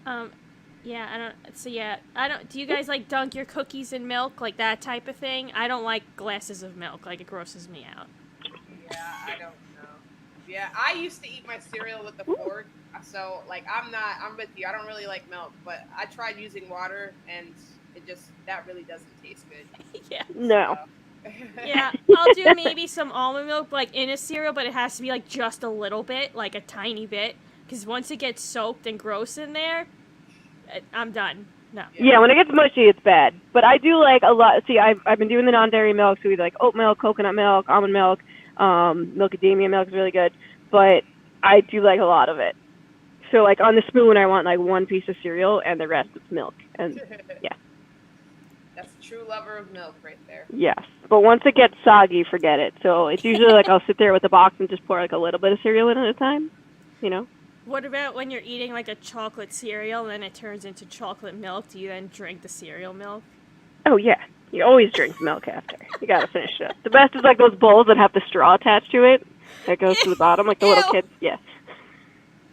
[SPEAKER 2] I don't.
[SPEAKER 1] Do you guys like dunk your cookies in milk, like that type of thing? I don't like glasses of milk. Like it grosses me out.
[SPEAKER 3] Yeah, I don't know. Yeah, I used to eat my cereal with a fork. So, like, I'm with you. I don't really like milk, but I tried using water, and that really doesn't taste good.
[SPEAKER 1] Yeah.
[SPEAKER 2] No.
[SPEAKER 3] So.
[SPEAKER 1] Yeah, I'll do maybe some almond milk, like, in a cereal, but it has to be, like, just a little bit, like, a tiny bit, because once it gets soaked and gross in there, I'm done. No.
[SPEAKER 2] Yeah, when it gets mushy, it's bad. But I do like a lot. See, I've been doing the non-dairy milk, so either like oat milk, coconut milk, almond milk, macadamia milk is really good. But I do like a lot of it. So, like, on the spoon, I want, like, one piece of cereal, and the rest is milk. And, yeah.
[SPEAKER 3] That's a true lover of milk right there.
[SPEAKER 2] Yes. But once it gets soggy, forget it. So, it's usually, like, I'll sit there with a box and just pour, like, a little bit of cereal in at a time, you know?
[SPEAKER 1] What about when you're eating, like, a chocolate cereal, and then it turns into chocolate milk? Do you then drink the cereal milk?
[SPEAKER 2] Oh, yeah. You always drink milk after. You gotta finish it up. The best is, like, those bowls that have the straw attached to it that goes to the bottom, like the little kids. Yeah.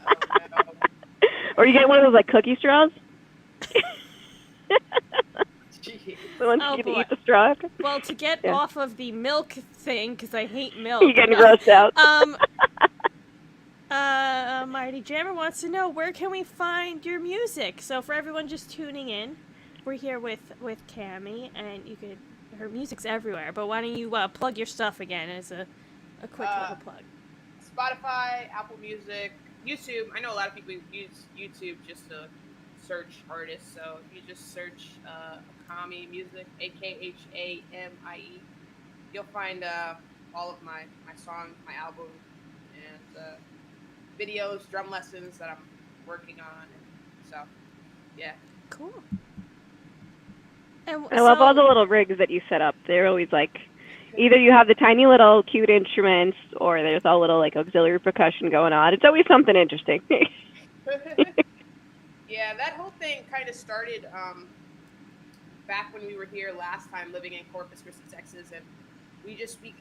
[SPEAKER 3] Oh, no.
[SPEAKER 2] Or you get one of those, like, cookie straws. The ones you can eat the straw after.
[SPEAKER 1] Well, to get off of the milk thing, because I hate milk.
[SPEAKER 2] You're getting grossed out.
[SPEAKER 1] Marty Jammer wants to know, where can we find your music? So for everyone just tuning in, we're here with Cami, and her music's everywhere, but why don't you plug your stuff again as a quick little plug.
[SPEAKER 3] Spotify, Apple Music, YouTube. I know a lot of people use YouTube just to search artists, so if you just search Akhamie Music, Akhamie, you'll find all of my songs, my album, and videos, drum lessons that I'm working on. So, yeah.
[SPEAKER 1] Cool.
[SPEAKER 2] I love all the little rigs that you set up. They're always like, either you have the tiny little cute instruments, or there's all little like auxiliary percussion going on. It's always something interesting.
[SPEAKER 3] Yeah, that whole thing kind of started back when we were here last time, living in Corpus Christi, Texas, and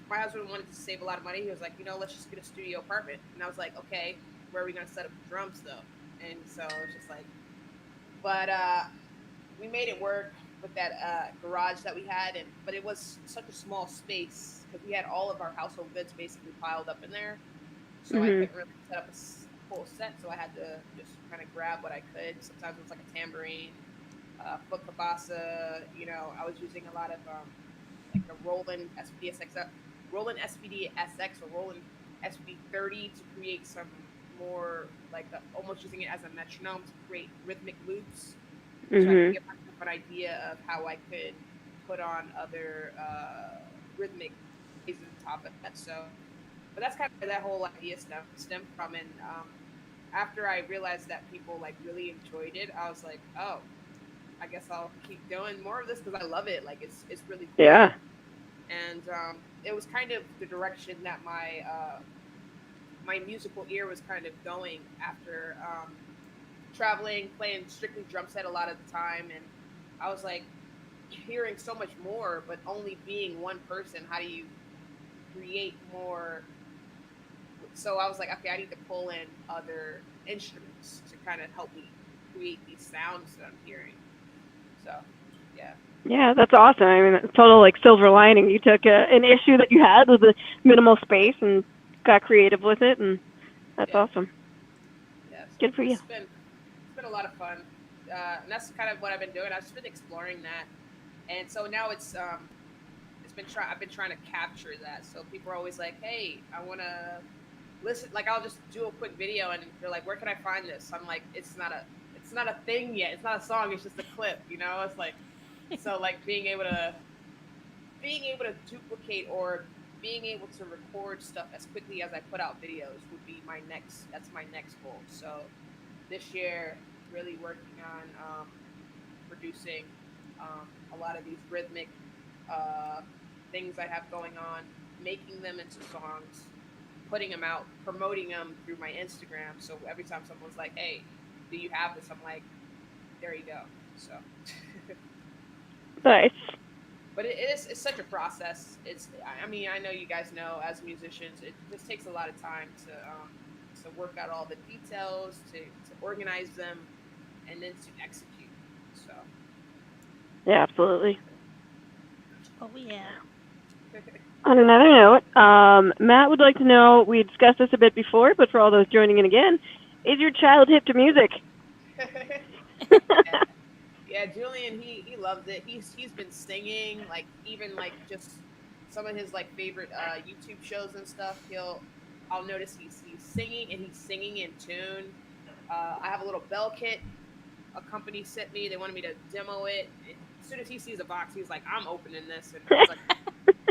[SPEAKER 3] my husband wanted to save a lot of money. He was like, let's just get a studio apartment. And I was like, okay, where are we going to set up the drums though? And so it was just like, but we made it work with that garage that we had, but it was such a small space because we had all of our household goods basically piled up in there. So I couldn't really set up a full set, so I had to just kind of grab what I could. Sometimes it was like a tambourine, foot cabasa. I was using a lot of like the Roland SPDSX or Roland SPD30 to create some more like almost using it as a metronome to create rhythmic loops. So I could get myself an idea of how I could put on other rhythmic pieces on top of that. So, but that's kind of where that whole idea stemmed from. And after I realized that people like really enjoyed it, I was like, oh, I guess I'll keep doing more of this because I love it. Like it's really cool.
[SPEAKER 2] Yeah.
[SPEAKER 3] And it was kind of the direction that my my musical ear was kind of going after traveling, playing strictly drum set a lot of the time, and I was like hearing so much more, but only being one person. How do you create more so I was like, okay, I need to pull in other instruments to kind of help me create these sounds that I'm hearing. So, yeah.
[SPEAKER 2] Yeah, that's awesome. I mean, it's total like silver lining. You took an issue that you had with a minimal space and got creative with it, and that's
[SPEAKER 3] Yeah.
[SPEAKER 2] awesome.
[SPEAKER 3] Yeah. So
[SPEAKER 2] Good for you.
[SPEAKER 3] it's been a lot of fun, and that's kind of what I've been doing. I've just been exploring that, and so now I've been trying to capture that. So people are always like, hey, I want to listen. Like I'll just do a quick video, and they're like, where can I find this? I'm like, it's not a thing yet. It's not a song. It's just a clip. It's like, so like being able to duplicate or being able to record stuff as quickly as I put out videos would be that's my next goal. So this year, really working on producing a lot of these rhythmic things I have going on, making them into songs, putting them out, promoting them through my Instagram. So every time someone's like, hey, do you have this? I'm like, there you go. So
[SPEAKER 2] Nice.
[SPEAKER 3] but it's such a process. I mean, I know you guys know as musicians, it just takes a lot of time to work out all the details, to organize them, and then to execute. So
[SPEAKER 2] Yeah, absolutely.
[SPEAKER 1] Oh yeah.
[SPEAKER 2] On another note, Matt would like to know, we discussed this a bit before, but for all those joining in again, is your child hip to music?
[SPEAKER 3] yeah. Yeah, Julian, he loves it. He's been singing, like even like just some of his like favorite YouTube shows and stuff. I'll notice he's singing and he's singing in tune. I have a little bell kit a company sent me. They wanted me to demo it. And as soon as he sees a box, he's like, I'm opening this, and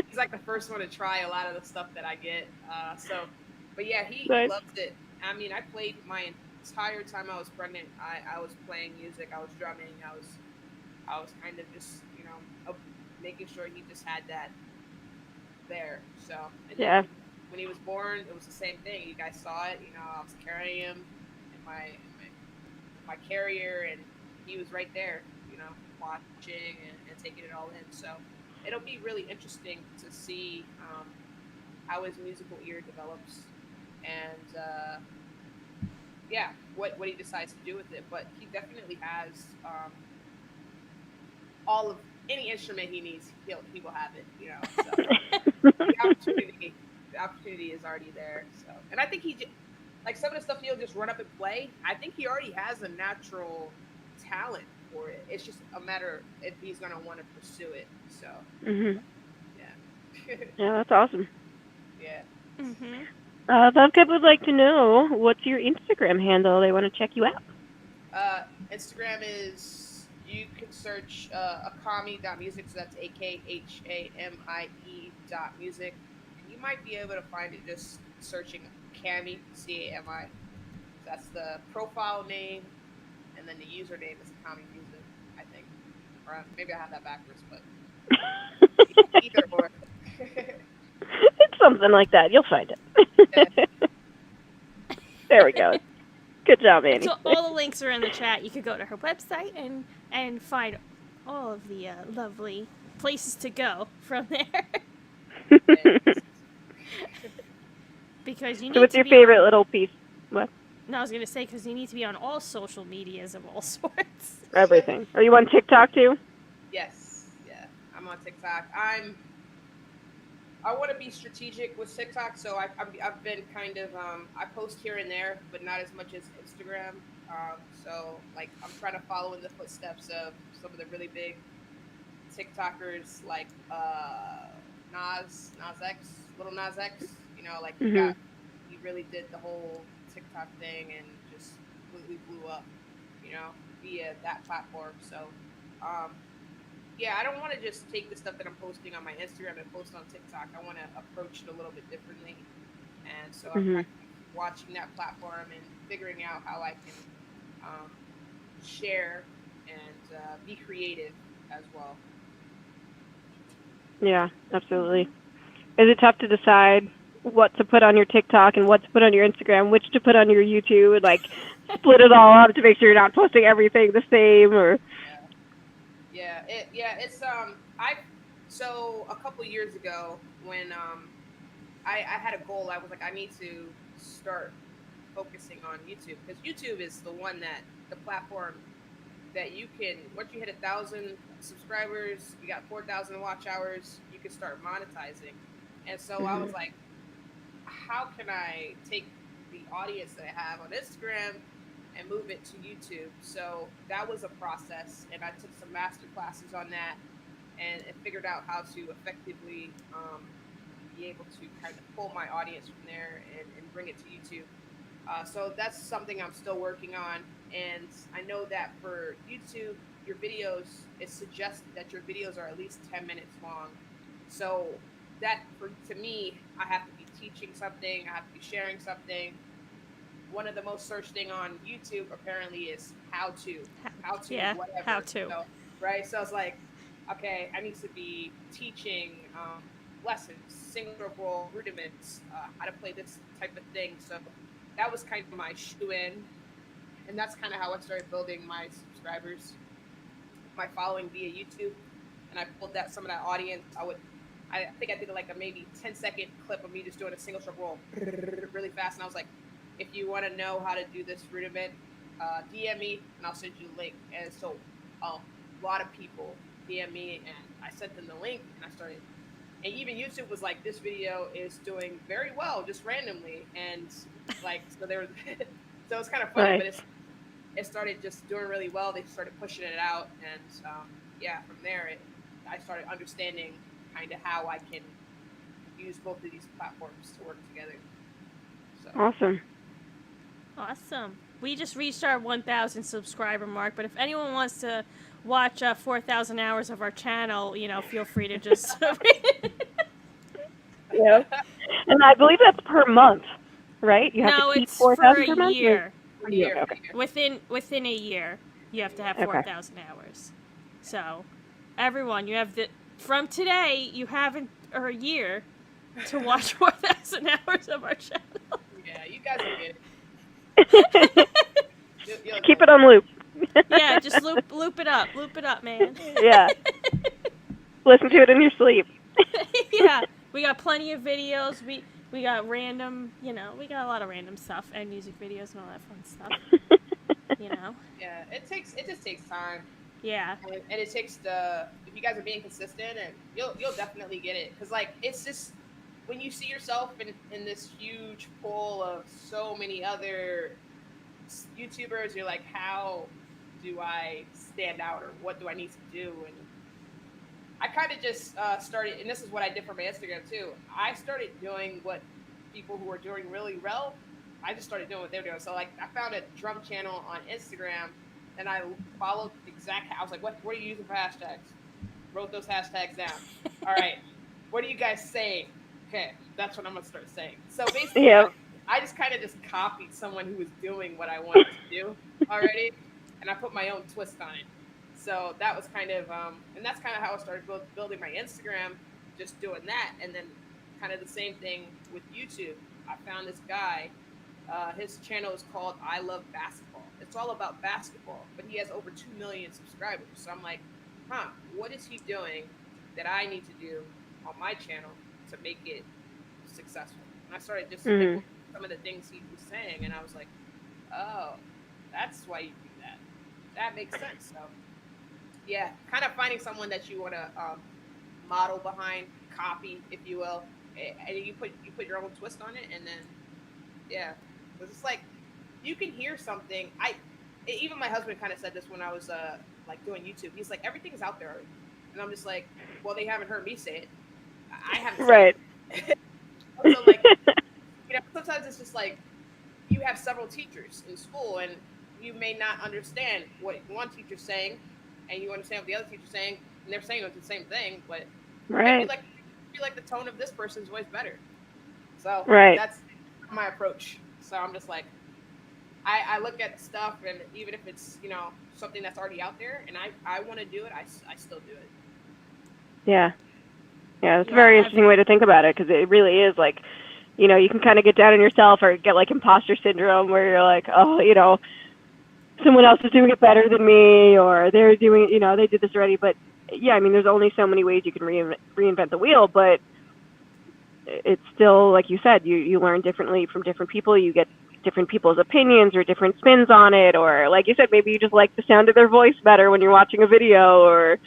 [SPEAKER 3] he's like the first one to try a lot of the stuff that I get. But yeah, he
[SPEAKER 2] Nice.
[SPEAKER 3] loves it. I mean, I played my entire time I was pregnant. I was playing music. I was drumming. I was kind of just making sure he just had that there. So
[SPEAKER 2] Yeah.
[SPEAKER 3] When he was born, it was the same thing. You guys saw it. I was carrying him in my carrier, and he was right there. Watching and taking it all in. So it'll be really interesting to see how his musical ear develops, and what he decides to do with it. But he definitely has all of any instrument he needs. He will have it. So the opportunity is already there. So, and I think like some of the stuff he'll just run up and play. I think he already has a natural talent for it. It's just a matter if he's gonna want to pursue it. So, yeah.
[SPEAKER 2] Yeah, that's awesome.
[SPEAKER 3] Yeah.
[SPEAKER 1] Mhm.
[SPEAKER 2] Bobcat would like to know, what's your Instagram handle? They want to check you out.
[SPEAKER 3] Instagram is, you can search Akhamie.music, so that's AKHAMIE.music. You might be able to find it just searching Cami, Cami. That's the profile name, and then the username is Akhamie Music, I think. Or maybe I have that backwards, but either or.
[SPEAKER 2] It's something like that. You'll find it. There we go. Good job, Annie.
[SPEAKER 1] So all the links are in the chat. You could go to her website and find all of the lovely places to go from there. Because you need
[SPEAKER 2] So what's
[SPEAKER 1] to
[SPEAKER 2] your
[SPEAKER 1] be
[SPEAKER 2] favorite little piece? What?
[SPEAKER 1] No, I was going to say, because you need to be on all social medias of all sorts.
[SPEAKER 2] Everything. Are you on TikTok too?
[SPEAKER 3] Yes. Yeah. I'm on TikTok. I want to be strategic with TikTok, so I've been kind of I post here and there, but not as much as Instagram. So like I'm trying to follow in the footsteps of some of the really big TikTokers like Nas X, Little Nas X. Like he really did the whole TikTok thing and just completely blew up, via that platform. So I don't want to just take the stuff that I'm posting on my Instagram and post on TikTok. I want to approach it a little bit differently. And so I'm kind of watching that platform and figuring out how I can share and be creative as well.
[SPEAKER 2] Yeah, absolutely. Is it tough to decide what to put on your TikTok and what to put on your Instagram, which to put on your YouTube, and like split it all up to make sure you're not posting everything the same? Or it's so a couple years ago when
[SPEAKER 3] I had a goal. I was like, I need to start focusing on YouTube because YouTube is the platform that you can, once you hit 1,000 subscribers, you got 4,000 watch hours, you can start monetizing. And so I was like, how can I take the audience that I have on Instagram and move it to YouTube? So that was a process, and I took some master classes on that and figured out how to effectively be able to kind of pull my audience from there and bring it to YouTube. So that's something I'm still working on. And I know that for YouTube, your videos, it's suggested that your videos are at least 10 minutes long. So that, to me, I have to be teaching something, I have to be sharing something. One of the most searched thing on YouTube apparently is how to
[SPEAKER 1] yeah,
[SPEAKER 3] whatever.
[SPEAKER 1] how to.
[SPEAKER 3] So, right? So it's like, okay, I need to be teaching lessons, single stroke roll, rudiments, how to play this type of thing. So that was kind of my shoe-in. And that's kind of how I started building my subscribers, my following via YouTube. And I pulled some of that audience. I think I did like a maybe 10-second clip of me just doing a single stroke roll really fast. And I was like, if you want to know how to do this rudiment, DM me and I'll send you the link. And so a lot of people DM me and I sent them the link and I started. And even YouTube was like, this video is doing very well, just randomly. And like, so there was, so it was kind of funny,
[SPEAKER 2] right.
[SPEAKER 3] but it started just doing really well. They started pushing it out. And yeah, from there, I started understanding kind of how I can use both of these platforms to work together. So.
[SPEAKER 1] Awesome. We just reached our 1,000 subscriber mark, but if anyone wants to watch 4,000 hours of our channel, feel free to just...
[SPEAKER 2] Yeah. And I believe that's per month, right? You have
[SPEAKER 1] no,
[SPEAKER 2] to keep
[SPEAKER 1] it's
[SPEAKER 2] 4,000
[SPEAKER 1] for
[SPEAKER 2] per month?
[SPEAKER 1] year.
[SPEAKER 3] A year.
[SPEAKER 2] Okay.
[SPEAKER 1] Within a year, you have to have 4,000 hours. So, everyone, you have from today, you have a year to watch 4,000 hours of our channel.
[SPEAKER 3] Yeah, you guys will get it.
[SPEAKER 2] Keep it on loop.
[SPEAKER 1] Yeah, just loop it up, man.
[SPEAKER 2] Yeah. Listen to it in your sleep.
[SPEAKER 1] Yeah, we got plenty of videos. We got random, we got a lot of random stuff and music videos and all that fun stuff.
[SPEAKER 3] Yeah, it just takes time.
[SPEAKER 1] Yeah.
[SPEAKER 3] And it takes if you guys are being consistent, and you'll definitely get it. Because like it's just when you see yourself in this huge pool of so many other YouTubers, you're like, how do I stand out, or what do I need to do? And I kind of just started, and this is what I did for my Instagram too. I started doing what people who were doing really well, I just started doing what they were doing. So like I found a drum channel on Instagram and I followed I was like, what are you using for hashtags? Wrote those hashtags down. All right, what are you guys saying? Okay, that's what I'm gonna start saying. So basically,
[SPEAKER 2] yeah.
[SPEAKER 3] I just kind of just copied someone who was doing what I wanted to do already, and I put my own twist on it. So that was kind of, and that's kind of how I started building my Instagram, just doing that. And then kind of the same thing with YouTube. I found this guy, his channel is called I Love Basketball. It's all about basketball, but he has over 2 million subscribers. So I'm like, what is he doing that I need to do on my channel to make it successful? And I started just thinking some of the things he was saying, and I was like, oh, that's why you do that. That makes sense. So yeah, kind of finding someone that you want to model behind, copy, if you will, and you put your own twist on it, and then yeah, it's just like you can hear something. Even my husband kind of said this when I was like doing YouTube. He's like, everything's out there already, and I'm just like, well, they haven't heard me say it. I haven't.
[SPEAKER 2] Right.
[SPEAKER 3] So like, sometimes it's just like you have several teachers in school, and you may not understand what one teacher's saying, and you understand what the other teacher's saying, and they're saying the same thing, but
[SPEAKER 2] right.
[SPEAKER 3] I feel like the tone of this person's voice better. So that's my approach. So I'm just like, I look at stuff, and even if it's something that's already out there, and I want to do it, I still do it.
[SPEAKER 2] Yeah. Yeah, it's a very interesting way to think about it, because it really is like, you can kind of get down on yourself or get like imposter syndrome where you're like, oh, someone else is doing it better than me, or they're doing, they did this already. But yeah, I mean, there's only so many ways you can reinvent the wheel, but it's still, like you said, you learn differently from different people. You get different people's opinions or different spins on it, or like you said, maybe you just like the sound of their voice better when you're watching a video, or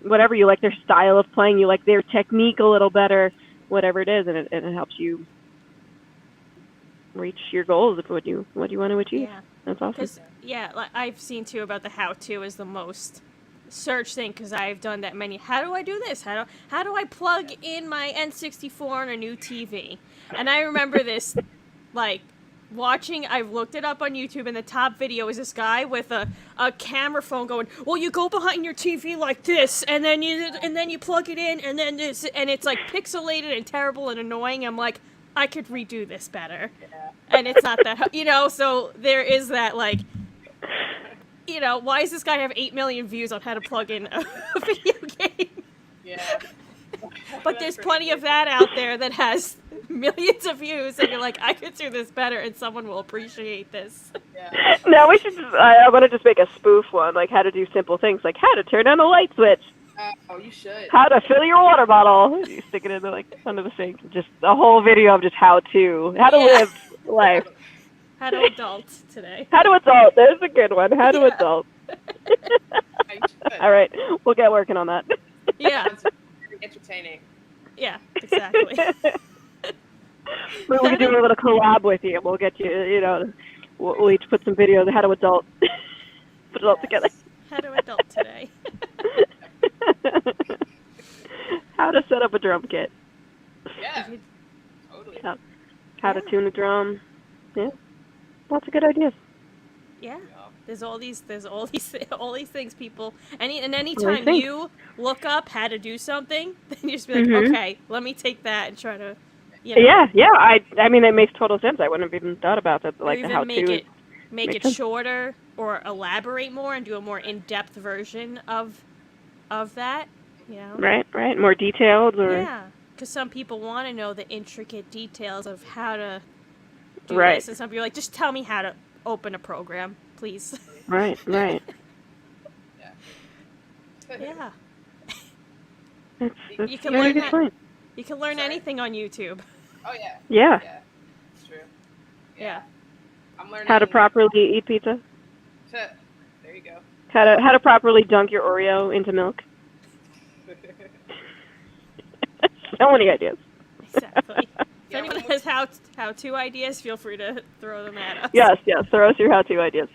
[SPEAKER 2] whatever, you like their style of playing, you like their technique a little better, whatever it is, and it helps you reach your goals of what you want to achieve.
[SPEAKER 1] Yeah.
[SPEAKER 2] That's awesome.
[SPEAKER 1] Because, like, I've seen, too, about the how-to is the most search thing, because I've done that many. How do I do this? How do I plug in my N64 on a new TV? And I remember this, like, watching, I've looked it up on YouTube, and the top video is this guy with a camera phone going, well, you go behind your TV like this, and then you plug it in, and then this, and it's, like, pixelated and terrible and annoying. I'm like, I could redo this better.
[SPEAKER 3] Yeah.
[SPEAKER 1] And it's not that, so there is that, like, why does this guy have 8 million views on how to plug in a video game?
[SPEAKER 3] Yeah.
[SPEAKER 1] But there's plenty of that out there that has millions of views, and you're like, I could do this better, and someone will appreciate this.
[SPEAKER 3] Yeah.
[SPEAKER 2] No, we should I want to just make a spoof one, like how to do simple things, like how to turn on a light switch.
[SPEAKER 3] Oh, you should.
[SPEAKER 2] How to fill your water bottle. You stick it in the, under the sink. Just a whole video of just how to live life.
[SPEAKER 1] How to adult today.
[SPEAKER 2] How to adult. There's a good one. How to adult. All right, we'll get working on that.
[SPEAKER 1] Yeah.
[SPEAKER 3] Entertaining.
[SPEAKER 1] Yeah, exactly.
[SPEAKER 2] We can do a little collab with you. We'll get you. We'll each put some videos of how to adult. Put it all together.
[SPEAKER 1] How to adult today.
[SPEAKER 2] How to set up a drum kit.
[SPEAKER 3] Yeah. Totally.
[SPEAKER 2] How to tune a drum. Yeah. Lots of good ideas.
[SPEAKER 1] Yeah. There's all these things, people. Anytime you look up how to do something, then you just be like, okay, let me take that and try to.
[SPEAKER 2] Yeah. I mean, it makes total sense. I wouldn't have even thought about that. Like
[SPEAKER 1] or even
[SPEAKER 2] the how
[SPEAKER 1] make it shorter or elaborate more and do a more in-depth version of that.
[SPEAKER 2] Right. More detailed, or
[SPEAKER 1] yeah, because some people want to know the intricate details of how to do this, and some people are like, just tell me how to open a program, please.
[SPEAKER 2] Right.
[SPEAKER 3] Yeah.
[SPEAKER 1] Yeah.
[SPEAKER 2] That's
[SPEAKER 1] You can
[SPEAKER 2] a very
[SPEAKER 1] learn
[SPEAKER 2] good point.
[SPEAKER 1] You can learn anything on YouTube.
[SPEAKER 3] Oh yeah.
[SPEAKER 2] Yeah.
[SPEAKER 3] Yeah. It's true.
[SPEAKER 1] Yeah.
[SPEAKER 3] I'm learning
[SPEAKER 2] How to properly eat pizza.
[SPEAKER 3] There you go.
[SPEAKER 2] How to properly dunk your Oreo into milk. So many ideas.
[SPEAKER 1] Exactly. If anyone has how-to ideas, feel free to throw them at us.
[SPEAKER 2] Yes. Throw us your how-to ideas.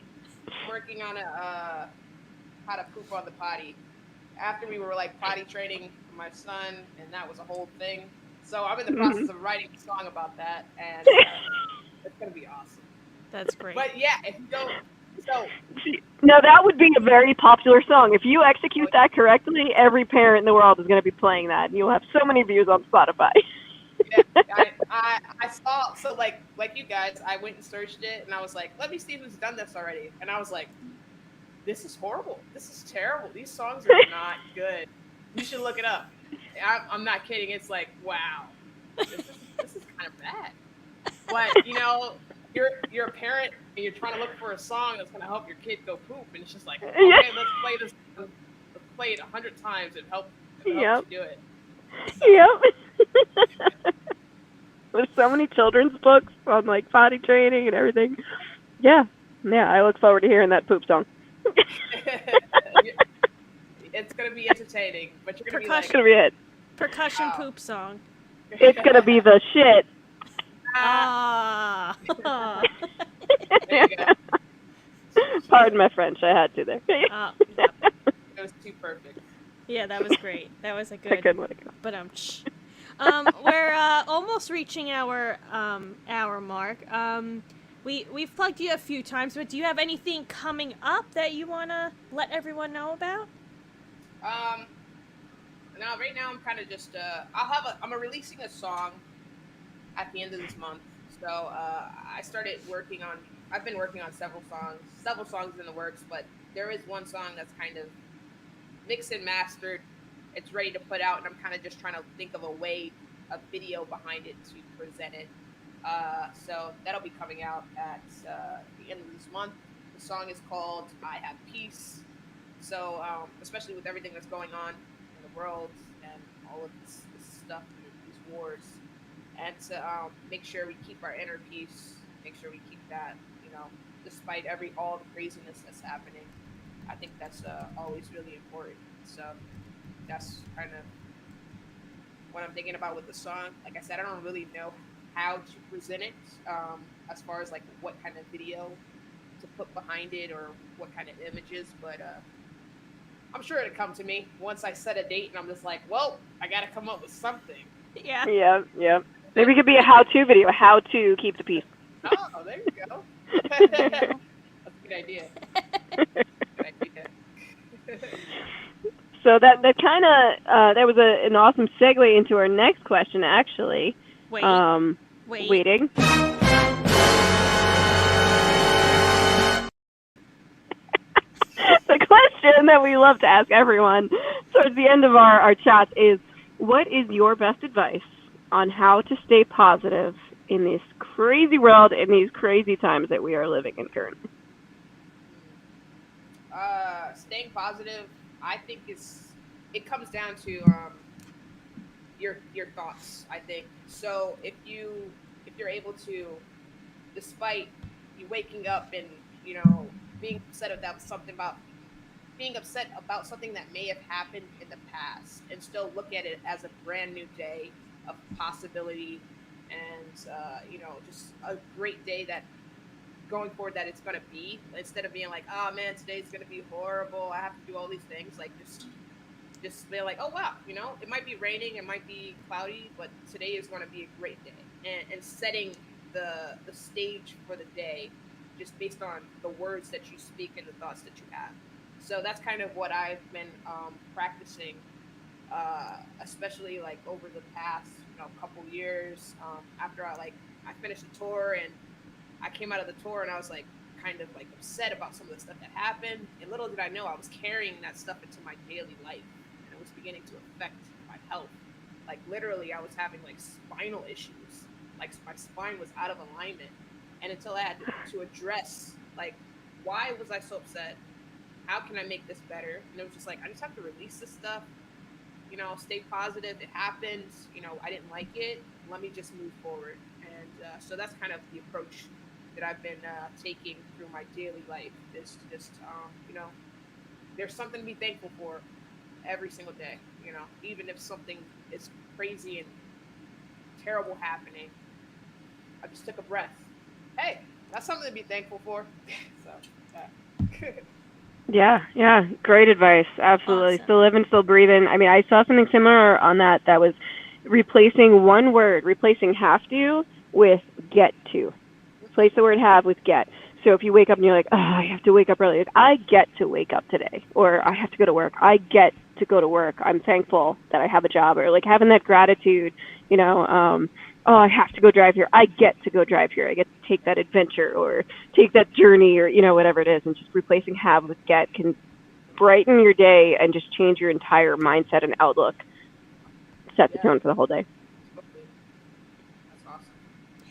[SPEAKER 3] I'm working on how to poop on the potty. After we were like potty training my son, and that was a whole thing. So I'm in the process of writing a song about that, and it's gonna be awesome.
[SPEAKER 1] That's great.
[SPEAKER 3] But yeah, if you don't,
[SPEAKER 2] Now that would be a very popular song. If you execute that correctly, every parent in the world is going to be playing that, and you'll have so many views on Spotify.
[SPEAKER 3] yeah, I saw, so like you guys, I went and searched it, and I was like, let me see who's done this already. And I was like, this is horrible. This is terrible. These songs are not good. You should look it up. I'm not kidding. It's like, wow, this is kind of bad. But you're a parent and you're trying to look for a song that's going to help your kid go poop, and it's just like, okay, let's play this. Let's play it 100 times and help you do it. So,
[SPEAKER 2] Yep. There's so many children's books on like potty training and everything. Yeah. I look forward to hearing that poop song.
[SPEAKER 3] It's going to be entertaining, but you're going to be like,
[SPEAKER 2] It's gonna be it.
[SPEAKER 1] Percussion poop song.
[SPEAKER 2] It's gonna be the shit.
[SPEAKER 1] Ah.
[SPEAKER 3] There you go.
[SPEAKER 2] Pardon my French. I had to there.
[SPEAKER 1] Yep.
[SPEAKER 3] It was too perfect.
[SPEAKER 1] Yeah, that was great. That was a good.
[SPEAKER 2] I couldn't let it go.
[SPEAKER 1] But we're almost reaching our hour mark. We've plugged you a few times, but do you have anything coming up that you wanna let everyone know about?
[SPEAKER 3] No, right now I'm kind of just I'm releasing a song at the end of this month. So I've been working on several songs in the works, but there is one song that's kind of mixed and mastered. It's ready to put out, and I'm kind of just trying to think of a video behind it to present it. So that'll be coming out at the end of this month. The song is called I Have Peace. So especially with everything that's going on in the world and all of this stuff, these wars, and to make sure we keep our inner peace, make sure we keep that, despite all the craziness that's happening. I think that's always really important. So that's kind of what I'm thinking about with the song. Like I said, I don't really know how to present it, as far as like what kind of video to put behind it or what kind of images, but I'm sure it'll come to me once I set a date and I'm just like, well, I got to come up with something.
[SPEAKER 1] Yeah.
[SPEAKER 2] Yeah. Maybe it could be a how-to video, how to keep the peace.
[SPEAKER 3] Oh, there you go. That's a good idea. Good idea.
[SPEAKER 2] So that kind of that was an awesome segue into our next question, actually. Waiting. The question that we love to ask everyone towards the end of our chats is, what is your best advice on how to stay positive in this crazy world, in these crazy times that we are living in currently?
[SPEAKER 3] Staying positive, I think it comes down to your thoughts. I think so. If you're able to, despite you waking up and being upset about something that may have happened in the past, and still look at it as a brand new day of possibility, and just a great day that going forward that it's going to be, instead of being like, oh man, today's going to be horrible, I have to do all these things. Like just be like, oh wow, it might be raining, it might be cloudy, but today is going to be a great day, and setting the stage for the day just based on the words that you speak and the thoughts that you have. So that's kind of what I've been practicing, especially like over the past couple years, after I finished the tour, and I came out of the tour and I was like kind of like upset about some of the stuff that happened, and little did I know I was carrying that stuff into my daily life, and it was beginning to affect my health. Like literally I was having like spinal issues, like my spine was out of alignment, and until I had to address like, why was I so upset, how can I make this better, and it was just like, I just have to release this stuff, stay positive, it happened, I didn't like it, let me just move forward. And so that's kind of the approach that I've been taking through my daily life, is just there's something to be thankful for every single day, even if something is crazy and terrible happening, I just took a breath. Hey, that's something to be thankful for. So
[SPEAKER 2] Yeah, great advice. Absolutely.
[SPEAKER 1] Awesome.
[SPEAKER 2] Still living, still breathing. I mean, I saw something similar on that was replacing one word, replacing have to with get to. Replace the word have with get. So if you wake up and you're like, oh, I have to wake up early, like, I get to wake up today, or I have to go to work, I get to go to work, I'm thankful that I have a job, or like having that gratitude, oh, I have to go drive here, I get to go drive here, I get to take that adventure or take that journey, or whatever it is. And just replacing have with get can brighten your day and just change your entire mindset and outlook, set the tone for the whole day.
[SPEAKER 3] That's awesome.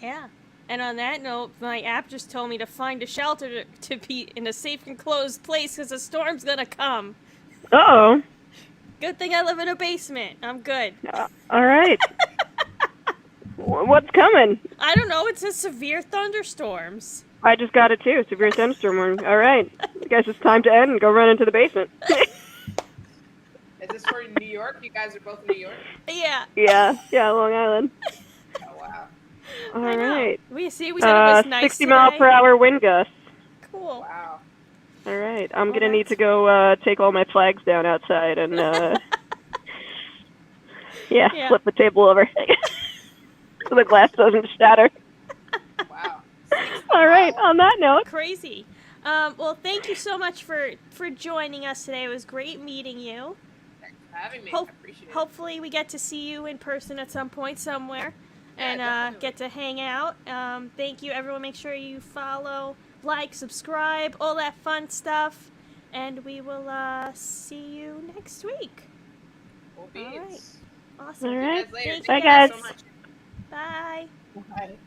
[SPEAKER 1] Yeah. And on that note, my app just told me to find a shelter to be in a safe and closed place because a storm's gonna come.
[SPEAKER 2] Uh-oh.
[SPEAKER 1] Good thing I live in a basement. I'm good.
[SPEAKER 2] All right. What's coming?
[SPEAKER 1] I don't know. It says severe thunderstorms.
[SPEAKER 2] I just got it too. Severe thunderstorm warning. All right. I guess it's time to end and go run into the basement.
[SPEAKER 3] Is this for New York? You guys are both in New York?
[SPEAKER 1] Yeah.
[SPEAKER 2] Yeah, Long Island.
[SPEAKER 3] Oh, wow.
[SPEAKER 2] All right.
[SPEAKER 1] We said it was nice
[SPEAKER 2] 60
[SPEAKER 1] today.
[SPEAKER 2] mile per hour wind gusts.
[SPEAKER 1] Cool.
[SPEAKER 3] Wow.
[SPEAKER 2] All right. I'm going to need to go take all my flags down outside and, flip the table over so the glass doesn't shatter.
[SPEAKER 3] Wow.
[SPEAKER 2] All right. On that note.
[SPEAKER 1] Crazy. Well, thank you so much for joining us today. It was great meeting you.
[SPEAKER 3] Thanks for having me. I appreciate it.
[SPEAKER 1] Hopefully we get to see you in person at some point somewhere.
[SPEAKER 3] Yeah,
[SPEAKER 1] and get to hang out. Thank you, everyone. Make sure you follow, like, subscribe, all that fun stuff. And we will see you next week.
[SPEAKER 3] Cool
[SPEAKER 1] All right.
[SPEAKER 3] beans.
[SPEAKER 1] Awesome.
[SPEAKER 2] All right.
[SPEAKER 3] See you guys later.
[SPEAKER 2] Bye, guys.
[SPEAKER 3] Thank you so much.
[SPEAKER 1] Bye.
[SPEAKER 3] Bye.